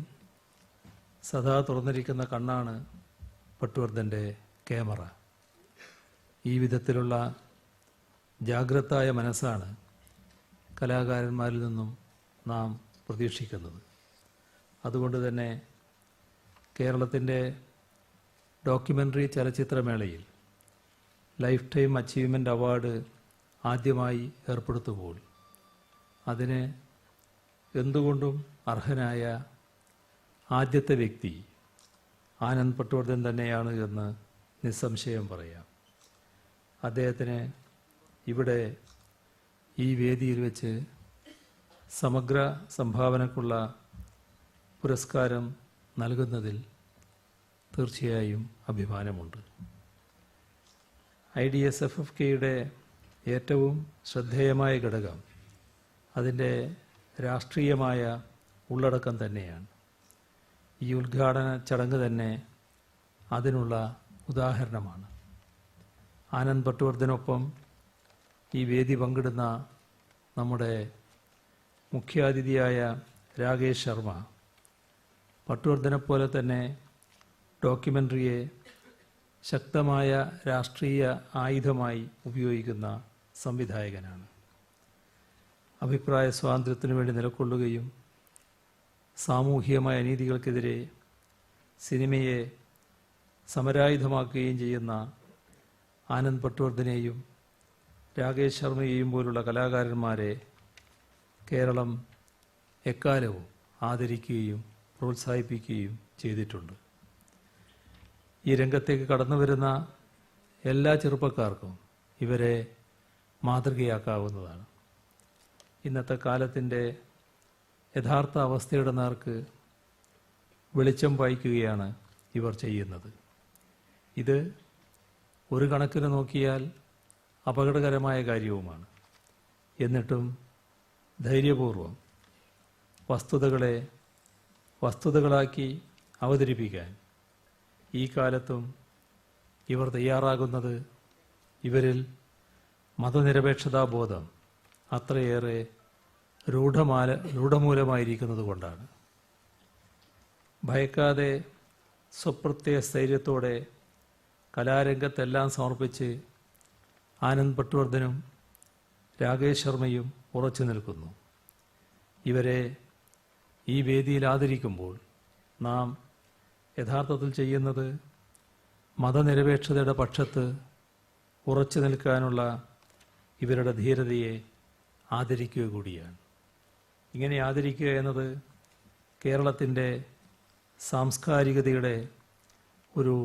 സദാ തുറന്നിരിക്കുന്ന കണ്ണാണ് പട്വർദ്ധൻ്റെ ക്യാമറ. ഈ വിധത്തിലുള്ള ജാഗ്രതായ മനസ്സാണ് കലാകാരന്മാരിൽ നിന്നും നാം പ്രതീക്ഷിക്കുന്നത്. അതുകൊണ്ട് തന്നെ കേരളത്തിൻ്റെ ഡോക്യുമെൻ്ററി ചലച്ചിത്രമേളയിൽ ലൈഫ് ടൈം അച്ചീവ്മെൻ്റ് അവാർഡ് ആദ്യമായി ഏർപ്പെടുത്തുമ്പോൾ അതിന് എന്തുകൊണ്ടും അർഹനായ ആദ്യത്തെ വ്യക്തി ആനന്ദ് പട്വർദ്ധൻ തന്നെയാണ് എന്ന് നിസ്സംശയം പറയാം. അദ്ദേഹത്തിന് ഇവിടെ ഈ വേദിയിൽ വെച്ച് സമഗ്ര സംഭാവനക്കുള്ള പുരസ്കാരം നൽകുന്നതിൽ തീർച്ചയായും അഭിമാനമുണ്ട്. IDSFFKയുടെ ഏറ്റവും ശ്രദ്ധേയമായ ഘടകം അതിൻ്റെ രാഷ്ട്രീയമായ ഉള്ളടക്കം തന്നെയാണ്. ഈ ഉദ്ഘാടന ചടങ്ങ് തന്നെ അതിനുള്ള ഉദാഹരണമാണ്. ആനന്ദ് പട്വർദ്ധനൊപ്പം ഈ വേദി പങ്കിടുന്ന നമ്മുടെ മുഖ്യാതിഥിയായ രാകേഷ് ശർമ്മ പട്വർദ്ധനെപ്പോലെ തന്നെ ഡോക്യുമെൻ്ററിയെ ശക്തമായ രാഷ്ട്രീയ ആയുധമായി ഉപയോഗിക്കുന്ന സംവിധായകനാണ്. അഭിപ്രായ സ്വാതന്ത്ര്യത്തിനു വേണ്ടി നിലകൊള്ളുകയും സാമൂഹികമായ അനീതികൾക്കെതിരെ സിനിമയെ സമരായുധമാക്കുകയും ചെയ്യുന്ന ആനന്ദ് പട്വർദ്ധനെയും രാകേഷ് ശർമ്മയെയും പോലുള്ള കലാകാരന്മാരെ കേരളം എക്കാലവും ആദരിക്കുകയും പ്രോത്സാഹിപ്പിക്കുകയും ചെയ്തിട്ടുണ്ട്. ഈ രംഗത്തേക്ക് കടന്നു വരുന്ന എല്ലാ ചെറുപ്പക്കാർക്കും ഇവരെ മാതൃകയാക്കാവുന്നതാണ്. ഇന്നത്തെ കാലത്തിൻ്റെ യഥാർത്ഥ അവസ്ഥയുടെ നേർക്ക് വെളിച്ചം പായിക്കുകയാണ് ഇവർ ചെയ്യുന്നത്. ഇത് ഒരു കണക്കിന് നോക്കിയാൽ അപകടകരമായ കാര്യവുമാണ്. എന്നിട്ടും ധൈര്യപൂർവം വസ്തുതകളെ വസ്തുതകളാക്കി അവതരിപ്പിക്കാൻ ഈ കാലത്തും ഇവർ തയ്യാറാകുന്നത് ഇവരിൽ മതനിരപേക്ഷതാബോധം അത്രയേറെ രൂഢമൂലമായിരിക്കുന്നത് കൊണ്ടാണ്. ഭയക്കാതെ സ്വപ്രത്യയ സ്ഥൈര്യത്തോടെ കലാരംഗത്തെല്ലാം സമർപ്പിച്ച് ആനന്ദ് പട്വർദ്ധനും രാകേഷ് ശർമ്മയും ഉറച്ചു നിൽക്കുന്നു. ഇവരെ ഈ വേദിയിൽ ആദരിക്കുമ്പോൾ നാം യഥാർത്ഥത്തിൽ ചെയ്യുന്നത് മതനിരപേക്ഷതയുടെ പക്ഷത്ത് ഉറച്ചു നിൽക്കാനുള്ള ഇവരുടെ ധീരതയെ ആദരിക്കുക കൂടിയാണ്. ഇങ്ങനെ ആദരിക്കുക എന്നത് കേരളത്തിൻ്റെ സാംസ്കാരികതയുടെ ഒരു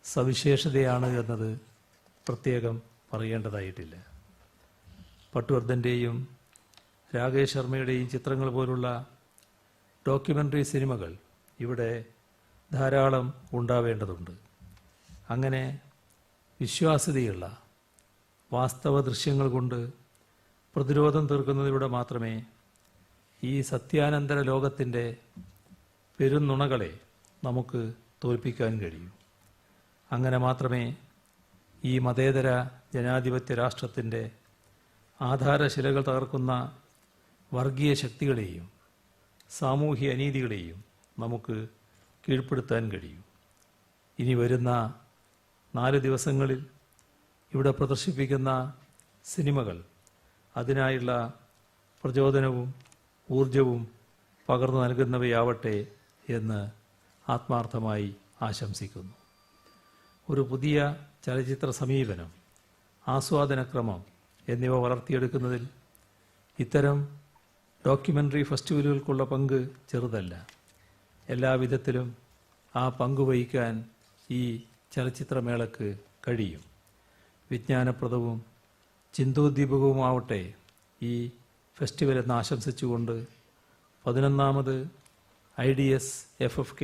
സവിശേഷതയാണ് എന്നത് പ്രത്യേകം പറയേണ്ടതായിട്ടില്ല. പട്വർദ്ധൻ്റെയും രാകേഷ് ശർമ്മയുടെയും ചിത്രങ്ങൾ പോലുള്ള ഡോക്യുമെൻ്ററി സിനിമകൾ ഇവിടെ ധാരാളം ഉണ്ടാവേണ്ടതുണ്ട്. അങ്ങനെ വിശ്വാസ്യതയുള്ള വാസ്തവ ദൃശ്യങ്ങൾ കൊണ്ട് പ്രതിരോധം തീർക്കുന്നതിലൂടെ മാത്രമേ ഈ സത്യാനന്തര ലോകത്തിൻ്റെ പെരുന്നുണകളെ നമുക്ക് തോൽപ്പിക്കാൻ കഴിയൂ. അങ്ങനെ മാത്രമേ ഈ മതേതര ജനാധിപത്യ രാഷ്ട്രത്തിൻ്റെ ആധാരശിലകൾ തകർക്കുന്ന വർഗീയ ശക്തികളെയും സാമൂഹ്യ അനീതികളെയും നമുക്ക് കീഴ്പ്പെടുത്താൻ കഴിയും. ഇനി വരുന്ന 4 ദിവസങ്ങളിൽ ഇവിടെ പ്രദർശിപ്പിക്കുന്ന സിനിമകൾ അതിനായുള്ള പ്രചോദനവും ഊർജവും പകർന്നു നൽകുന്നവയാവട്ടെ എന്ന് ആത്മാർത്ഥമായി ആശംസിക്കുന്നു. ഒരു പുതിയ ചലച്ചിത്ര സമീപനം, ആസ്വാദനക്രമം എന്നിവ വളർത്തിയെടുക്കുന്നതിൽ ഇത്തരം ഡോക്യുമെൻ്ററി ഫെസ്റ്റിവലുകൾക്കുള്ള പങ്ക് ചെറുതല്ല. എല്ലാവിധത്തിലും ആ പങ്കുവഹിക്കാൻ ഈ ചലച്ചിത്രമേളയ്ക്ക് കഴിയും. വിജ്ഞാനപ്രദവും ചിന്തോദ്ദീപകവുമാവട്ടെ ഈ ഫെസ്റ്റിവൽ എന്ന് ആശംസിച്ചുകൊണ്ട് 11ാമത് IDSFFK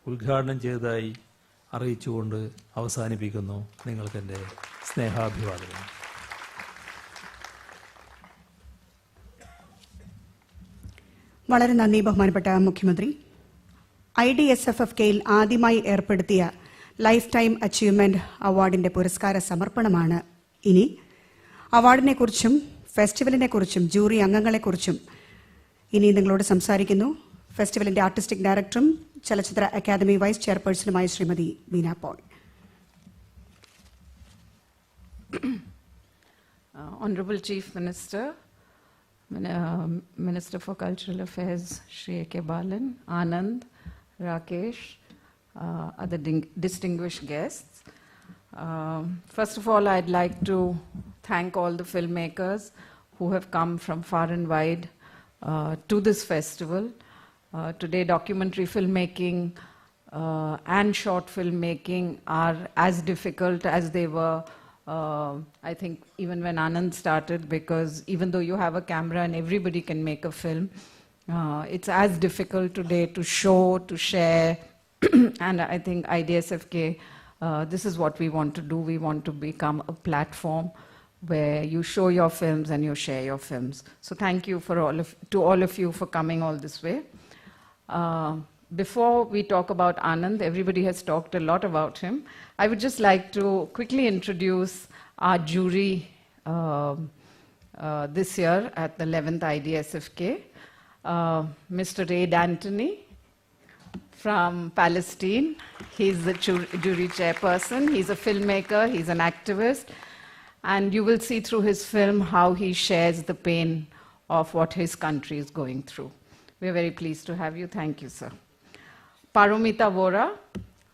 ഉദ്ഘാടനം ചെയ്തതായി അറിയിച്ചുകൊണ്ട് അവസാനിപ്പിക്കുന്നു. നിങ്ങൾക്കെൻ്റെ സ്നേഹാഭിവാദനം. വളരെ നന്ദി ബഹുമാനപ്പെട്ട മുഖ്യമന്ത്രി. IDSFFKയിൽ ആദ്യമായി ഏർപ്പെടുത്തിയ ലൈഫ് ടൈം അച്ചീവ്മെന്റ് അവാർഡിന്റെ പുരസ്കാര സമർപ്പണമാണ് ഇനി. അവാർഡിനെക്കുറിച്ചും ഫെസ്റ്റിവലിനെക്കുറിച്ചും ജൂറി അംഗങ്ങളെക്കുറിച്ചും ഇനി നിങ്ങളോട് സംസാരിക്കുന്നു ഫെസ്റ്റിവലിന്റെ ആർട്ടിസ്റ്റിക് ഡയറക്ടറും ചലച്ചിത്ര അക്കാദമി വൈസ് ചെയർപേഴ്സണുമായ Shrimati Beena Paul. Honorable Chief Minister, Minister for Cultural Affairs, Shri A.K. Balan, Anand, Rakesh, other distinguished guests. First of all, I'd like to thank all the filmmakers who have come from far and wide to this festival. Today, documentary filmmaking and short filmmaking are as difficult as they were I think even when Anand started, because even though you have a camera and everybody can make a film, it's as difficult today to show, to share, And I think IDSFK, this is what we want to do. We want to become a platform where you show your films and you share your films. So thank you to all of you for coming all this way. Before we talk about Anand, everybody has talked a lot about him. I would just like to quickly introduce our jury this year at the 11th IDSFK. Mr. Ray D'Antoni from Palestine. He's the jury chairperson. He's a filmmaker, he's an activist, and you will see through his film how he shares the pain of what his country is going through. We're very pleased to have you. Thank you, sir. Paromita Vora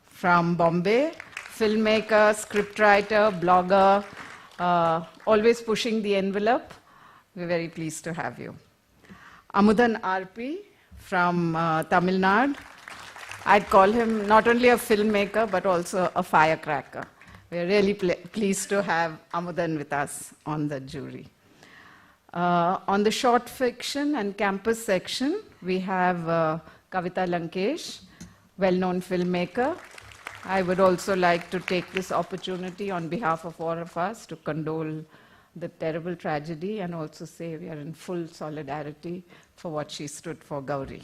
from Bombay, filmmaker, scriptwriter, blogger, always pushing the envelope. We're very pleased to have you. Amudan RP from Tamil Nadu. I'd call him not only a filmmaker, but also a firecracker. We're really pleased to have Amudan with us on the jury. On the short fiction and campus section, we have Kavita Lankesh, well-known filmmaker. I would also like to take this opportunity on behalf of all of us to condole the terrible tragedy and also say we are in full solidarity for what she stood for, Gauri.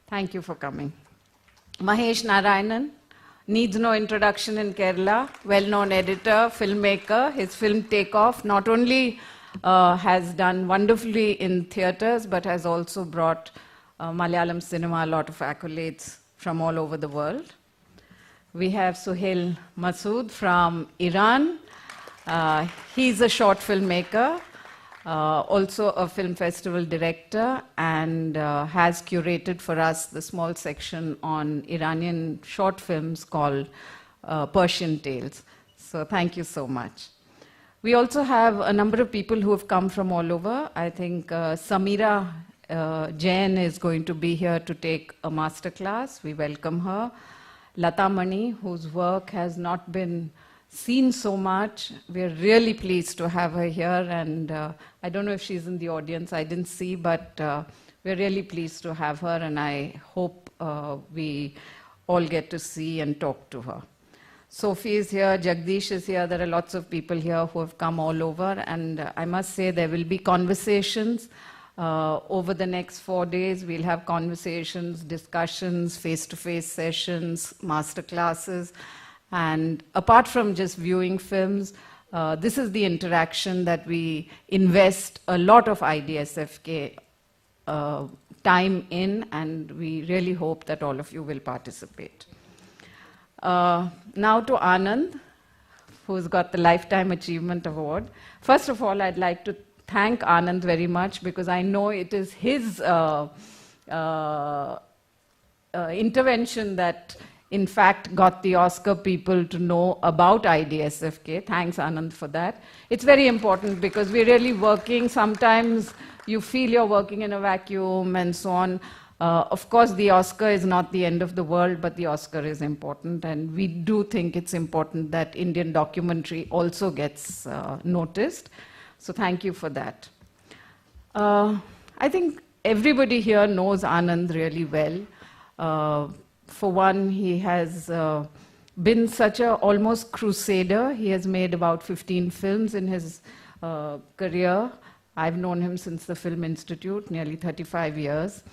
Thank you for coming. Mahesh Narayanan needs no introduction in Kerala, well-known editor, filmmaker. His film Takeoff not only has done wonderfully in theaters, but has also brought Malayalam cinema a lot of accolades from all over the world. We have Suhail Masood from Iran. He's a short filmmaker, also a film festival director, and has curated for us the small section on Iranian short films called Persian Tales. So thank you so much. We also have a number of people who have come from all over. I think Samira Jain is going to be here to take a master class. We welcome her. Lata Mani, whose work has not been seen so much. We're really pleased to have her here, and I don't know if she's in the audience, I didn't see, but we're really pleased to have her, and I hope we all get to see and talk to her. Sophie is here, Jagdish is here, there are lots of people here who have come all over, and I must say there will be conversations over the next 4 days. We'll have conversations, discussions, face-to-face sessions, master classes. And apart from just viewing films, this is the interaction that we invest a lot of IDSFK time in, and we really hope that all of you will participate. Now to Anand, who's got the Lifetime Achievement Award. First of all, I'd like to thank Anand very much, because I know it is his intervention that in fact got the Oscar people to know about IDSFK. Thanks, Anand, for that. It's very important because we're really working. Sometimes you feel you're working in a vacuum and so on. Of course, the Oscar is not the end of the world, but the Oscar is important. And we do think it's important that Indian documentary also gets noticed. So thank you for that. I think everybody here knows Anand really well. For one, he has been such an almost crusader. He has made about 15 films in his career. I've known him since the Film Institute, nearly 35 years.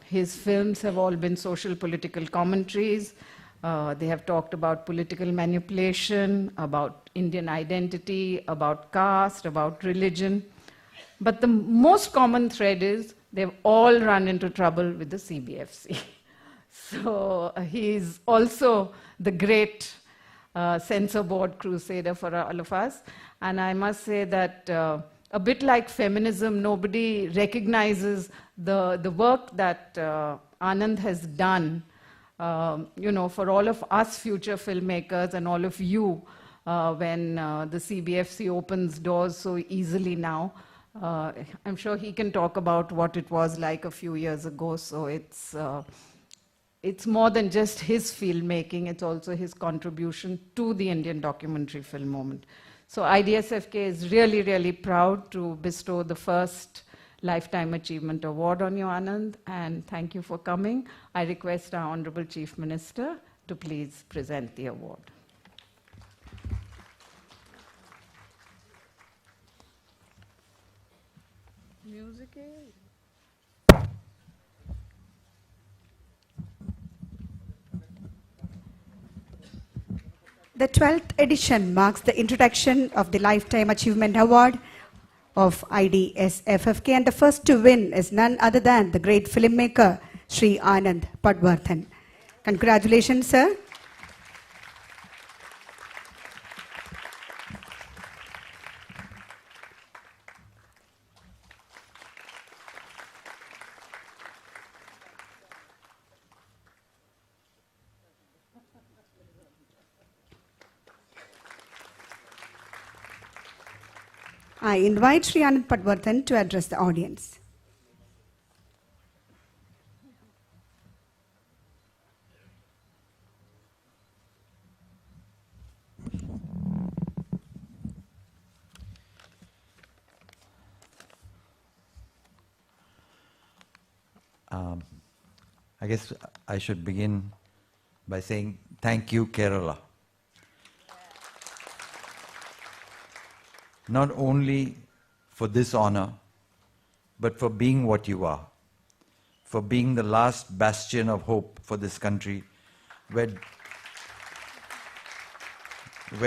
His films have all been social political commentaries. They have talked about political manipulation, about Indian identity, about caste, about religion. But the most common thread is they've all run into trouble with the CBFC. So he's also the great censor board crusader for all of us. And I must say that a bit like feminism, nobody recognizes the work that Anand has done, for all of us future filmmakers and all of you when the CBFC opens doors so easily now. I'm sure he can talk about what it was like a few years ago. So it's more than just his filmmaking, it's also his contribution to the Indian documentary film movement. So IDSFK is really, really proud to bestow the first Lifetime Achievement Award on you, Anand, and thank you for coming. I request our Honorable Chief Minister to please present the award. Music. The 12th edition marks the introduction of the Lifetime Achievement Award of IDSFFK, and the first to win is none other than the great filmmaker Sri Anand Padwardhan. Congratulations, sir. I invite Sri Anand Padwardhan to address the audience. I guess I should begin by saying thank you, Kerala. Not only for this honor, but for being what you are, for being the last bastion of hope for this country, where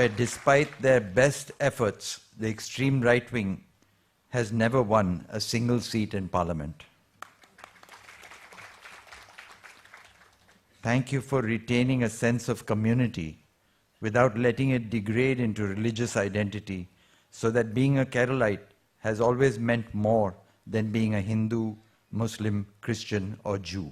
despite their best efforts, the extreme right wing has never won a single seat in parliament. Thank you for retaining a sense of community without letting it degrade into religious identity, so that being a Keralite has always meant more than being a Hindu, Muslim, Christian, or Jew.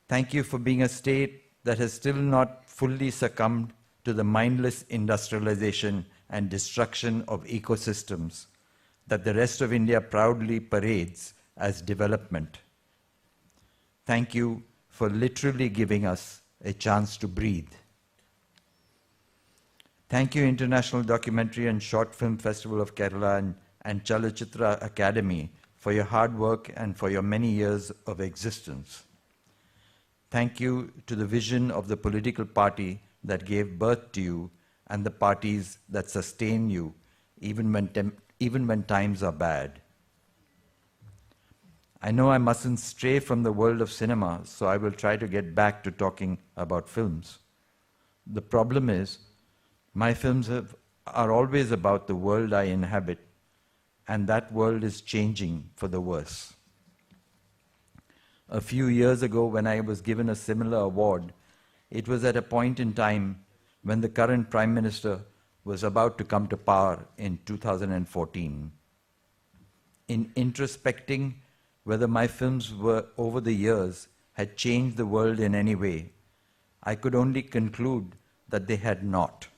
Thank you for being a state that has still not fully succumbed to the mindless industrialization and destruction of ecosystems that the rest of India proudly parades as development. Thank you for literally giving us a chance to breathe. Thank you, International Documentary and Short Film Festival of Kerala and Chalachitra Academy, for your hard work and for your many years of existence. Thank you to the vision of the political party that gave birth to you and the parties that sustain you even when times are bad. I know I mustn't stray from the world of cinema, so I will try to get back to talking about films. The problem is, my films are always about the world I inhabit, and that world is changing for the worse. A few years ago, when I was given a similar award, it was at a point in time when the current Prime Minister was about to come to power in 2014. In introspecting whether my films were, over the years, had changed the world in any way, I could only conclude that they had not.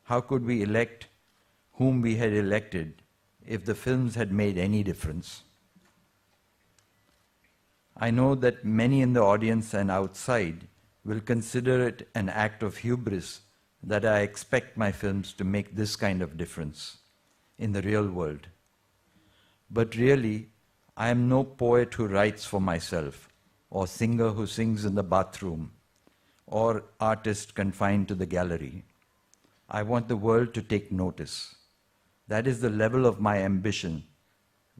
How could we elect whom we had elected if the films had made any difference? I know that many in the audience and outside will consider it an act of hubris that I expect my films to make this kind of difference in the real world. But really, I am no poet who writes for myself, or singer who sings in the bathroom, or artist confined to the gallery. I want the world to take notice. That is the level of my ambition.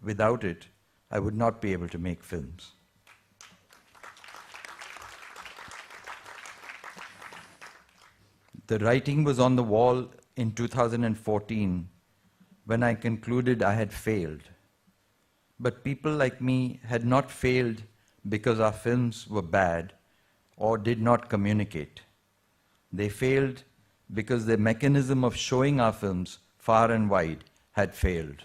Without it, I would not be able to make films. The writing was on the wall in 2014 when I concluded I had failed. But people like me had not failed because our films were bad or did not communicate. They failed because the mechanism of showing our films far and wide had failed.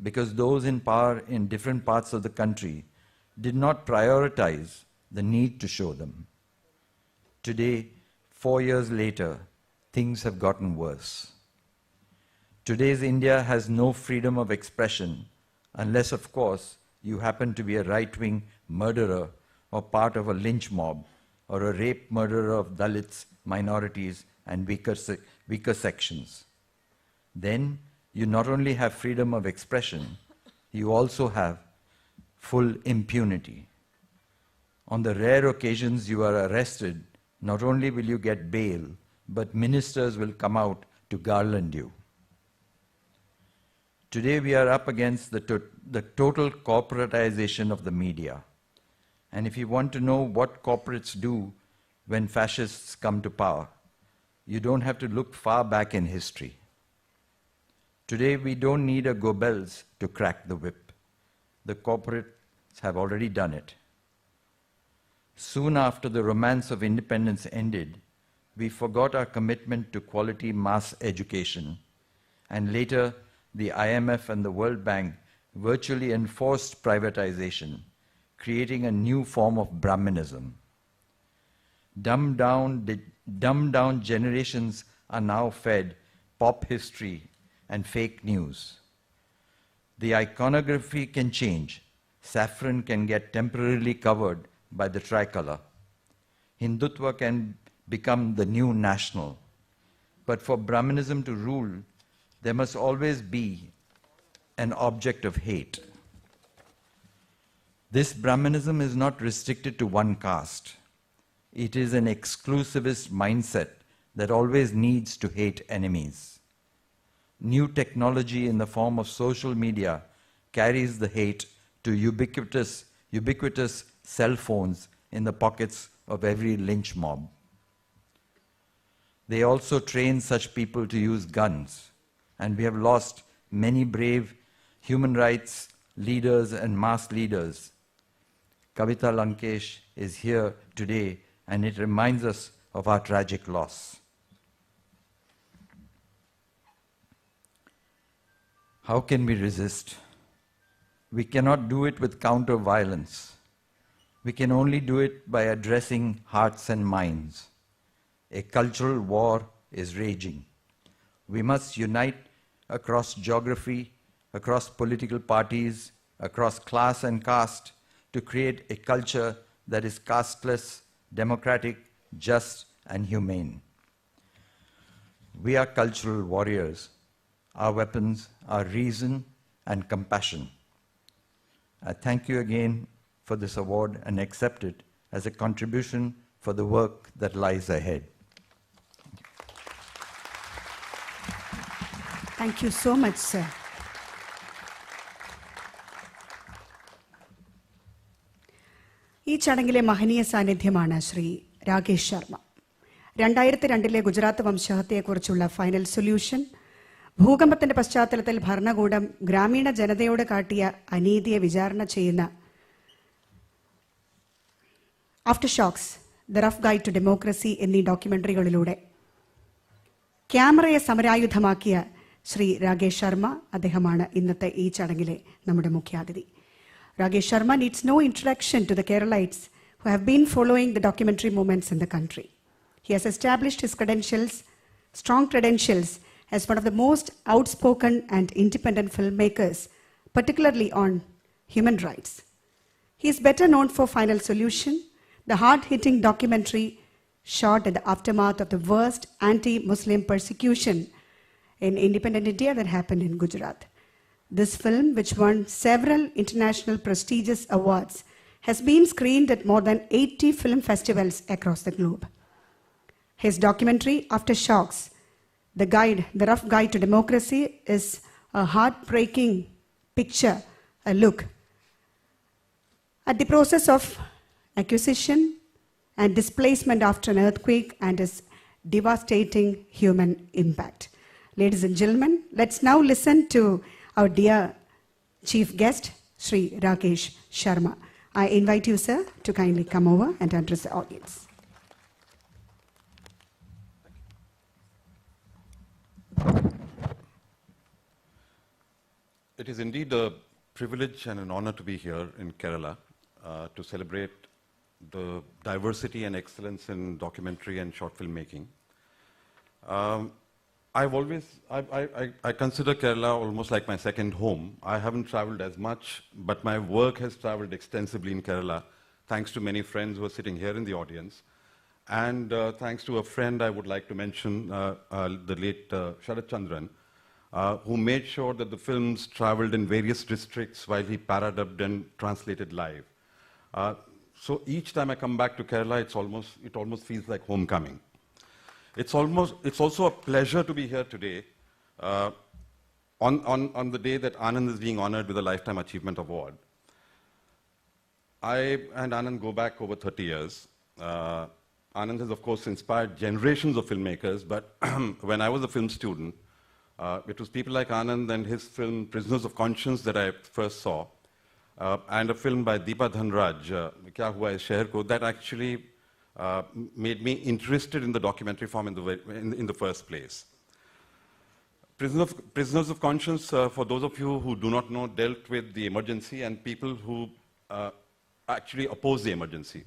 Because those in power in different parts of the country did not prioritize the need to show them. Today, 4 years later, things have gotten worse. Today's India has no freedom of expression, unless, of course, you happen to be a right-wing murderer or part of a lynch mob or a rape murderer of Dalits, minorities, and weaker sections. Then you not only have freedom of expression, you also have full impunity. On the rare occasions you are arrested, not only will you get bail, but ministers will come out to garland you. Today we are up against the total corporatization of the media. And if you want to know what corporates do when fascists come to power, you don't have to look far back in history. Today we don't need a Goebbels to crack the whip. The corporates have already done it. Soon after the romance of independence ended, we forgot our commitment to quality mass education, and later the IMF and the World Bank virtually enforced privatization, creating a new form of Brahminism. Dumbed down generations are now fed pop history and fake news. The iconography can change. Saffron can get temporarily covered by the tricolor. Hindutva can become the new national. But for Brahmanism to rule, there must always be an object of hate. This Brahmanism is not restricted to one caste. It is an exclusivist mindset that always needs to hate enemies. New technology in the form of social media carries the hate to ubiquitous cell phones in the pockets of every lynch mob. They also train such people to use guns, and we have lost many brave human rights leaders and mass leaders. Kavita Lankesh is here today, and it reminds us of our tragic loss. How can we resist? We cannot do it with counter-violence. We can only do it by addressing hearts and minds. A cultural war is raging. We must unite across geography, across political parties, across class and caste to create a culture that is casteless, democratic, just, and humane. We are cultural warriors. Our weapons are reason and compassion. I thank you again for this award and accept it as a contribution for the work that lies ahead. Thank you so much, sir. ഈ ചടങ്ങിലെ മഹനീയ സാന്നിധ്യമാണ് ശ്രീ രാകേഷ് ശർമ്മ. 2002 ഗുജറാത്ത് വംശഹത്യയെക്കുറിച്ചുള്ള final solution, ഭൂകമ്പത്തിന്റെ പശ്ചാത്തലത്തിൽ ഭരണകൂടം ഗ്രാമീണ ജനതയോട് കാട്ടിയ അനീതിയെ വിചാരണ ചെയ്യുന്ന aftershocks, the rough guide to democracy എന്നീ ഡോക്യുമെന്ററികളിലൂടെ ക്യാമറയെ സമരായുധമാക്കിയ ശ്രീ രാകേഷ് ശർമ്മ അദ്ദേഹമാണ് ഇന്നത്തെ ഈ ചടങ്ങിലെ നമ്മുടെ മുഖ്യാതിഥി. Rakesh Sharma needs no introduction to the Keralites who have been following the documentary movements in the country. He has established his strong credentials as one of the most outspoken and independent filmmakers, particularly on human rights. He is better known for Final Solution, the hard-hitting documentary shot in the aftermath of the worst anti-Muslim persecution in independent India that happened in Gujarat. This film, which won several international prestigious awards, has been screened at more than 80 film festivals across the globe. His documentary, After Shocks, the Rough Guide to Democracy, is a heartbreaking picture, a look at the process of acquisition and displacement after an earthquake and its devastating human impact. Ladies and gentlemen, let's now listen to our dear chief guest, Sri Rakesh Sharma. I invite you, sir, to kindly come over and address the audience. It is indeed a privilege and an honor to be here in Kerala to celebrate the diversity and excellence in documentary and short filmmaking. I consider Kerala almost like my second home. I haven't traveled as much, but my work has traveled extensively in Kerala, thanks to many friends who are sitting here in the audience. And thanks to a friend I would like to mention, the late Sharat Chandran, who made sure that the films traveled in various districts while he paradubbed and translated live. So each time I come back to Kerala, it almost feels like homecoming. It's also a pleasure to be here today on the day that Anand is being honored with a Lifetime Achievement Award. I and Anand go back over 30 years. Anand has, of course, inspired generations of filmmakers, but when I was a film student, it was people like Anand and his film Prisoners of Conscience that I first saw, and a film by Deepa Dhanraj, Kya Hua Is Sheher Ko, that actually made me interested in the documentary form in the first place. Prisoners of Conscience, for those of you who do not know, dealt with the emergency and people who actually oppose the emergency.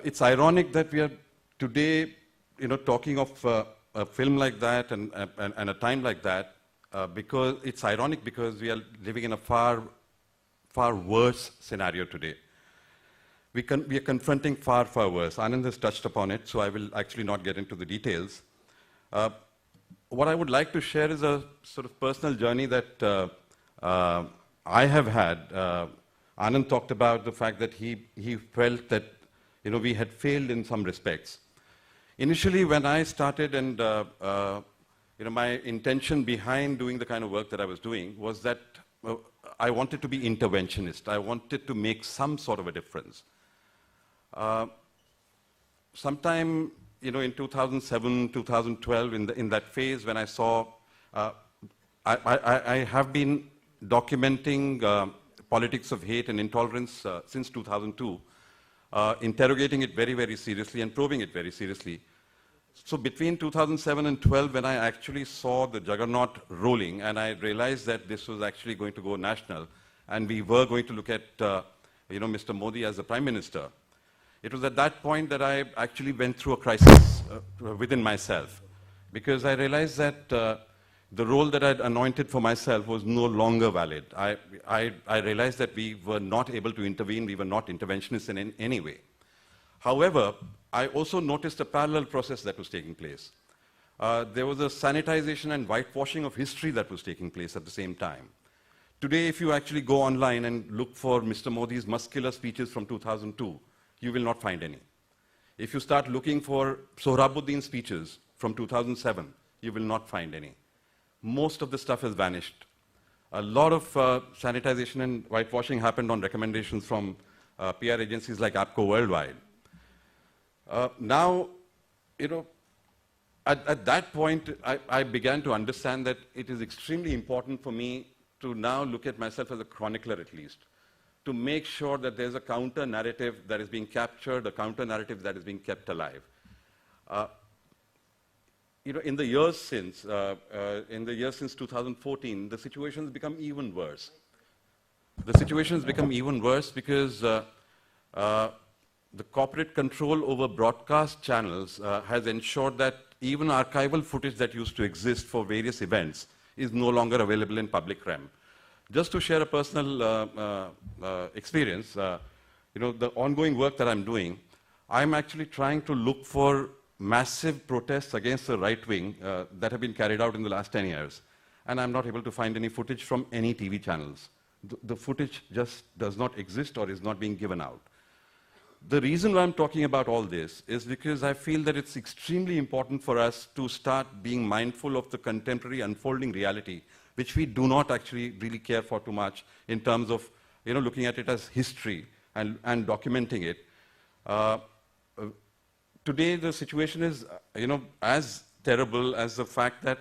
It's ironic that we are today, talking of a film like that and a time like that, because it's ironic because we are living in a far worse scenario today. We are confronting far worse. Anand has touched upon it, so I will actually not get into the details. What I would like to share is a sort of personal journey that I have had. Anand talked about the fact that he felt that we had failed in some respects. Initially, when I started, and my intention behind doing the kind of work that I was doing was that I wanted to be interventionist. I wanted to make some sort of a difference. Sometime, in 2007, 2012, in that phase when I saw, I have been documenting politics of hate and intolerance since 2002, interrogating it very seriously and probing it very seriously. So between 2007 and 12, when I actually saw the juggernaut rolling, and I realized that this was actually going to go national, and we were going to look at, Mr. Modi as the Prime Minister, it was at that point that I actually went through a crisis within myself, because I realized that the role that I'd anointed for myself was no longer valid. I realized that we were not able to intervene, we were not interventionists in any way. However, I also noticed a parallel process that was taking place. There was a sanitization and whitewashing of history that was taking place at the same time. Today, if you actually go online and look for Mr. Modi's muscular speeches from 2002, you will not find any. If you start looking for Sohrabuddin's speeches from 2007, you will not find any. Most of the stuff has vanished. A lot of sanitization and whitewashing happened on recommendations from PR agencies like APCO Worldwide. Now, at that point, I began to understand that it is extremely important for me to now look at myself as a chronicler at least, to make sure that there's a counter-narrative that is being captured, a counter-narrative that is being kept alive. In the years since 2014, the situation has become even worse. The situation has become even worse because the corporate control over broadcast channels has ensured that even archival footage that used to exist for various events is no longer available in public realm. Just to share a personal experience, the ongoing work that I'm doing, I'm actually trying to look for massive protests against the right wing that have been carried out in the last 10 years. And I'm not able to find any footage from any TV channels. The footage just does not exist or is not being given out. The reason why I'm talking about all this is because I feel that it's extremely important for us to start being mindful of the contemporary unfolding reality, which we do not actually really care for too much in terms of looking at it as history and documenting it. Today, the situation is, as terrible as the fact that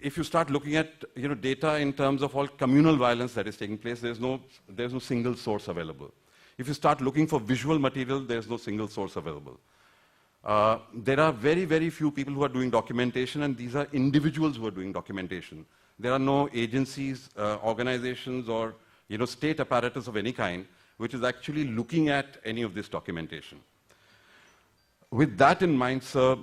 if you start looking at, data in terms of all communal violence that is taking place, there's no single source available. If you start looking for visual material, there's no single source available. There are very few people who are doing documentation, and these are individuals who are doing documentation. There are no agencies, organizations, or state apparatus of any kind which is actually looking at any of this documentation. With that in mind, sir,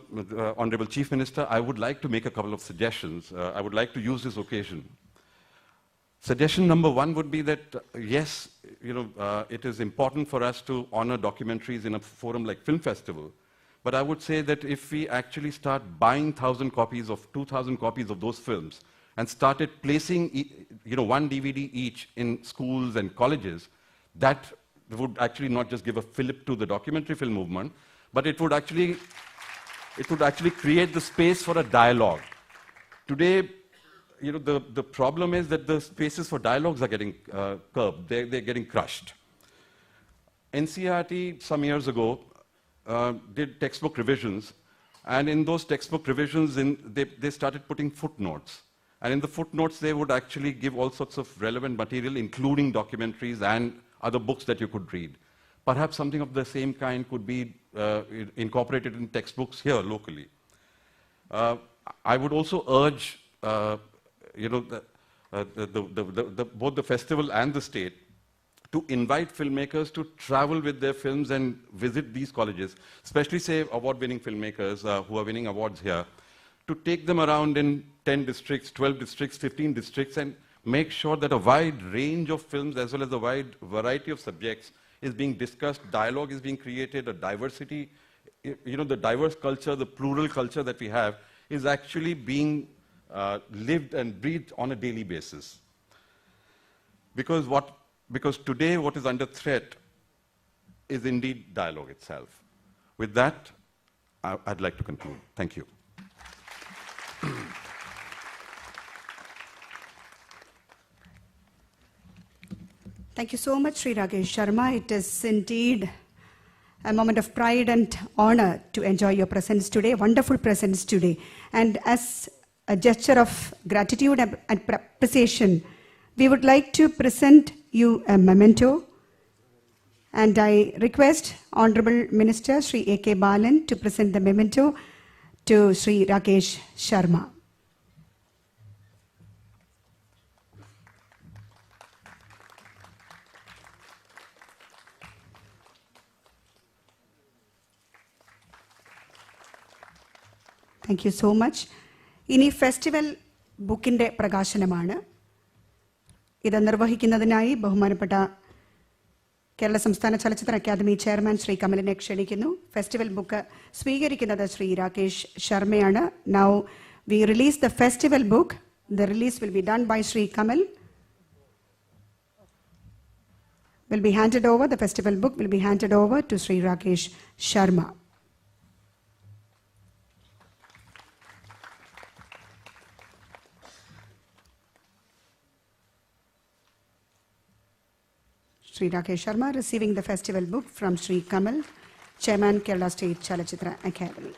Honorable Chief Minister, I would like to make a couple of suggestions. I would like to use this occasion. Suggestion number one would be that, yes, it is important for us to honor documentaries in a forum like Film Festival, but I would say that if we actually start buying 1,000 copies of 2,000 copies of those films and started placing, one DVD each in schools and colleges, that would actually not just give a fillip to the documentary film movement, but it would actually create the space for a dialogue. Today, the problem is that the spaces for dialogues are getting curbed. They're getting crushed. NCERT some years ago did textbook revisions, and in those textbook revisions, they started putting footnotes. And in the footnotes, they would actually give all sorts of relevant material, including documentaries and other books that you could read. Perhaps something of the same kind could be incorporated in textbooks here locally. I would also urge both the festival and the state to invite filmmakers to travel with their films and visit these colleges, especially, say, award-winning filmmakers who are winning awards here, to take them around in 10 districts, 12 districts, 15 districts, and make sure that a wide range of films as well as a wide variety of subjects is being discussed, dialogue is being created, a diversity, the diverse culture, the plural culture that we have is actually being lived and breathed on a daily basis. Because today what is under threat is indeed dialogue itself. With that, I'd like to conclude. Thank you. Thank you so much, Sri Rakesh Sharma. It is indeed a moment of pride and honor to enjoy your presence today, wonderful presence today. And as a gesture of gratitude and appreciation, we would like to present you a memento. And I request Honorable Minister Sri A.K. Balan to present the memento to Sri Rakesh Sharma. Thank you so much. ഇനി festival ബുക്കിൻ്റെ പ്രകാശനമാണ്. ഇത് നിർവഹിക്കുന്നതിനായി ബഹുമാനപ്പെട്ട കേരള സംസ്ഥാന ചലച്ചിത്ര academy chairman Shri കമലിനെ ക്ഷണിക്കുന്നു. Festival book സ്വീകരിക്കുന്നത് ശ്രീ രാകേഷ് ശർമ്മയാണ്. Now we release the festival book. The release will be done by Sri Kamal. Will be handed over. The festival book will be handed over to Sri Rakesh Sharma. Sri Rakesh Sharma receiving the festival book from Sri Kamal, Chairman, Kerala State Chalachitra Academy.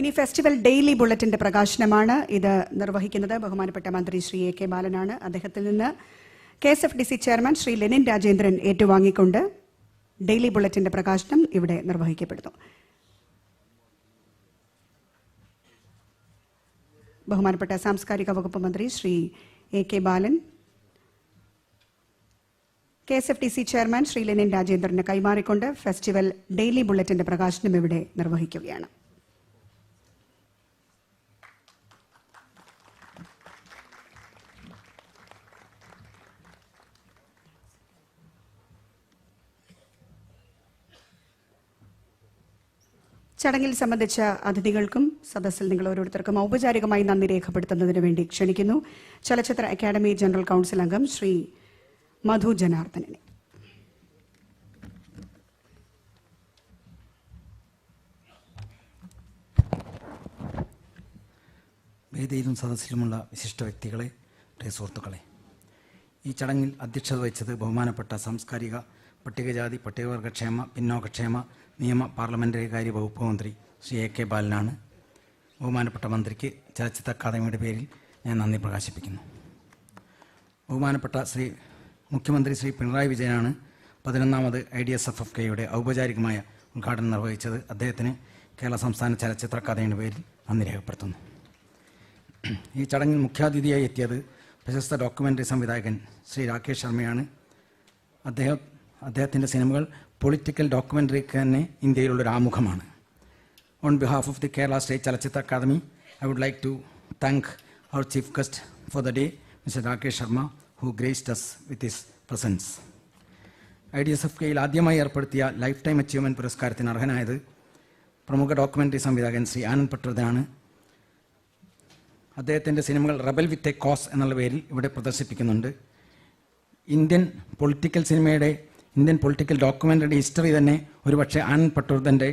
ഇനി festival daily ബുള്ളറ്റിന്റെ പ്രകാശനമാണ്. ഇത് നിർവഹിക്കുന്നത് ബഹുമാനപ്പെട്ട മന്ത്രി Shri A.K. ബാലനാണ്. അദ്ദേഹത്തിൽ നിന്ന് KSFDC chairman Shri Lenin Rajendran ഏറ്റുവാങ്ങിക്കൊണ്ട് daily ബുള്ളറ്റിന്റെ പ്രകാശനം ഇവിടെ നിർവഹിക്കപ്പെടുന്നു. ബഹുമാനപ്പെട്ട സാംസ്കാരിക വകുപ്പ് മന്ത്രി Shri A.K. Balan KSFDC chairman Shri Lenin രാജേന്ദ്രന് കൈമാറിക്കൊണ്ട് ഫെസ്റ്റിവൽ ഡെയിലി ബുള്ളറ്റിന്റെ പ്രകാശനം ഇവിടെ നിർവഹിക്കുകയാണ്. ചടങ്ങിൽ സംബന്ധിച്ച അതിഥികൾക്കും സദസ്സിൽ നിങ്ങൾ ഓരോരുത്തർക്കും ഔപചാരികമായി നന്ദി രേഖപ്പെടുത്തുന്നതിന് വേണ്ടി ക്ഷണിക്കുന്നു ചലച്ചിത്ര അക്കാദമി ജനറൽ കൗൺസിൽ അംഗം ശ്രീ മധു ജനാർദ്ദനനെ. വേദിയിലും സദസ്സിലുമുള്ള വിശിഷ്ട വ്യക്തികളെ, പ്രിയ സുഹൃത്തുക്കളെ, ഈ ചടങ്ങിൽ അധ്യക്ഷത വഹിച്ചത് ബഹുമാനപ്പെട്ട സാംസ്കാരിക, പട്ടികജാതി പട്ടികവർഗക്ഷേമ, പിന്നോക്കക്ഷേമ, നിയമ, പാർലമെൻ്ററി കാര്യ വകുപ്പ് മന്ത്രി ശ്രീ A.K. ബാലനാണ്. ബഹുമാനപ്പെട്ട മന്ത്രിക്ക് ചലച്ചിത്ര അക്കാദമിയുടെ പേരിൽ ഞാൻ നന്ദി പ്രകാശിപ്പിക്കുന്നു. ബഹുമാനപ്പെട്ട മുഖ്യമന്ത്രി ശ്രീ പിണറായി വിജയനാണ് 11ാമത് IDSFFKയുടെ ഔപചാരികമായ ഉദ്ഘാടനം നിർവഹിച്ചത്. അദ്ദേഹത്തിന് കേരള സംസ്ഥാന ചലച്ചിത്ര അക്കാദമിയുടെ പേരിൽ നന്ദി രേഖപ്പെടുത്തുന്നു. ഈ ചടങ്ങിൽ മുഖ്യാതിഥിയായി എത്തിയത് പ്രശസ്ത ഡോക്യുമെൻ്ററി സംവിധായകൻ ശ്രീ രാകേഷ് ശർമ്മയാണ്. അദ്ദേഹത്തിൻ്റെ സിനിമകൾ പൊളിറ്റിക്കൽ ഡോക്യുമെൻ്ററിക്ക് തന്നെ ഇന്ത്യയിലുള്ളൊരു ആമുഖമാണ്. On behalf of the Kerala State Chalachitra Academy, I would like to thank our chief guest for the day, Mr. Rakesh Sharma, who graced us with his presence. IDSFKയിൽ ആദ്യമായി ഏർപ്പെടുത്തിയ ലൈഫ് ടൈം അച്ചീവ്മെൻറ്റ് പുരസ്കാരത്തിന് അർഹനായത് പ്രമുഖ documentary സംവിധായകൻ ശ്രീ ആനന്ദ് പട്ടോദനാണ്. അദ്ദേഹത്തിൻ്റെ സിനിമകൾ റബൽ with a cos എന്നുള്ള പേരിൽ ഇവിടെ പ്രദർശിപ്പിക്കുന്നുണ്ട്. ഇന്ത്യൻ പൊളിറ്റിക്കൽ സിനിമയുടെ, ഇന്ത്യൻ പൊളിറ്റിക്കൽ ഡോക്യുമെൻ്ററിയുടെ ഹിസ്റ്ററി തന്നെ ഒരുപക്ഷെ ആനന്ദ് പട്ടോദൻ്റെ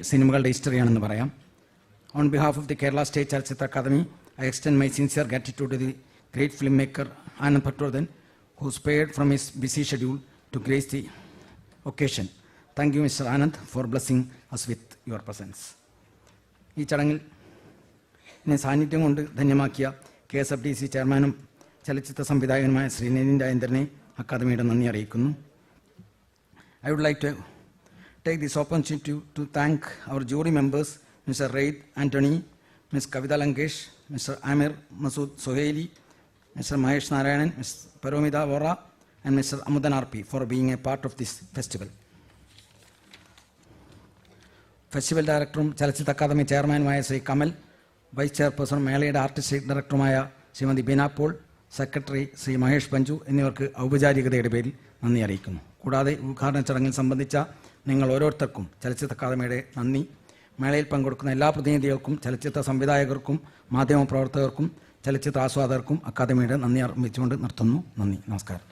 സിനിമകളുടെ ഹിസ്റ്ററിയാണെന്ന് പറയാം. On behalf of the Kerala State Chalachitra Academy, I extend my sincere gratitude to the great filmmaker Anand Patwardhan, who spared from his busy schedule to grace the occasion. Thank you, Mr. Anand, for blessing us with your presence. ഈ ചടങ്ങിൽ എന്നെ സാന്നിധ്യം കൊണ്ട് ധന്യമാക്കിയ KSFDC ചെയർമാനും ചലച്ചിത്ര സംവിധായകനുമായ ശ്രീ നിതിൻ രാജേന്ദ്രനെ അക്കാദമിയുടെ നന്ദി അറിയിക്കുന്നു. I would like to take this opportunity to thank our jury members, Mr. Raid Anthony, Ms. Kavita Lankesh, Mr. Amir Masood Sohaili, Mr. Mahesh Narayanan, Ms. Paromida Vora, and Mr. Amudan RP for being a part of this festival. Festival ഡയറക്ടറും ചലച്ചിത്ര academy ചെയർമാനുമായ Shri Kamal, vice ചെയർപേഴ്സണും മേളയുടെ artistic ഡയറക്ടറുമായ Shrimati Beena Paul, secretary Shri Mahesh Panchu എന്നിവർക്ക് ഔപചാരികതയുടെ പേരിൽ നന്ദി അറിയിക്കുന്നു. കൂടാതെ ഉദ്ഘാടന ചടങ്ങിൽ സംബന്ധിച്ച നിങ്ങൾ ഓരോരുത്തർക്കും ചലച്ചിത്ര അക്കാദമിയുടെ നന്ദി. മേളയിൽ പങ്കെടുക്കുന്ന എല്ലാ പ്രതിനിധികൾക്കും, ചലച്ചിത്ര സംവിധായകർക്കും, മാധ്യമപ്രവർത്തകർക്കും, ചലച്ചിത്ര ആസ്വാദകർക്കും അക്കാദമിയുടെ നന്ദി അർപ്പിച്ചുകൊണ്ട് നിർത്തുന്നു. നന്ദി, നമസ്കാരം.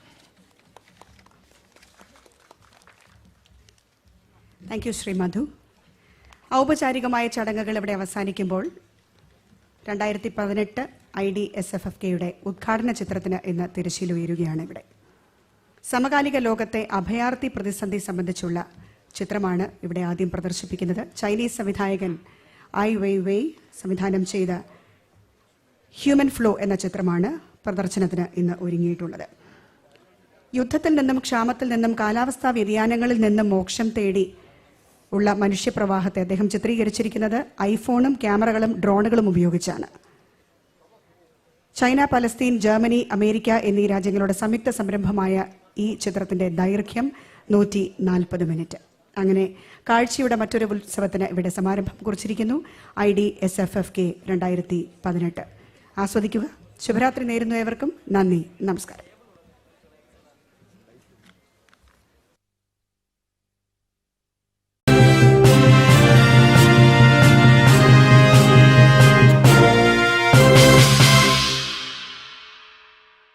താങ്ക് യു ശ്രീ മധു. ഔപചാരികമായ ചടങ്ങുകൾ ഇവിടെ അവസാനിക്കുമ്പോൾ 2018 IDSFFKയുടെ ഉദ്ഘാടന ചിത്രത്തിന് ഇന്ന് തിരശ്ശീല ഉയരുകയാണ്. ഇവിടെ സമകാലിക ലോകത്തെ അഭയാർത്ഥി പ്രതിസന്ധി സംബന്ധിച്ചുള്ള ചിത്രമാണ് ഇവിടെ ആദ്യം പ്രദർശിപ്പിക്കുന്നത്. ചൈനീസ് സംവിധായകൻ ഐ വെയ് സംവിധാനം ചെയ്ത ഹ്യൂമൻ ഫ്ലോ എന്ന ചിത്രമാണ് പ്രദർശനത്തിന് ഇന്ന് ഒരുങ്ങിയിട്ടുള്ളത്. യുദ്ധത്തിൽ നിന്നും, ക്ഷാമത്തിൽ നിന്നും, കാലാവസ്ഥാ വ്യതിയാനങ്ങളിൽ നിന്നും മോക്ഷം തേടി ഉള്ള മനുഷ്യപ്രവാഹത്തെ അദ്ദേഹം ചിത്രീകരിച്ചിരിക്കുന്നത് ഐഫോണും ക്യാമറകളും ഡ്രോണുകളും ഉപയോഗിച്ചാണ്. ചൈന, പലസ്തീൻ, ജർമ്മനി, അമേരിക്ക എന്നീ രാജ്യങ്ങളുടെ സംയുക്ത സംരംഭമായ ഈ ചിത്രത്തിന്റെ ദൈർഘ്യം 140 മിനിറ്റ്. അങ്ങനെ കാഴ്ചയുടെ മറ്റൊരു ഉത്സവത്തിന് ഇവിടെ സമാരംഭം കുറിച്ചിരിക്കുന്നു. IDSFFK 2018. ആസ്വദിക്കുക. ശുഭരാത്രി നേരുന്നു ഏവർക്കും. നന്ദി, നമസ്കാരം.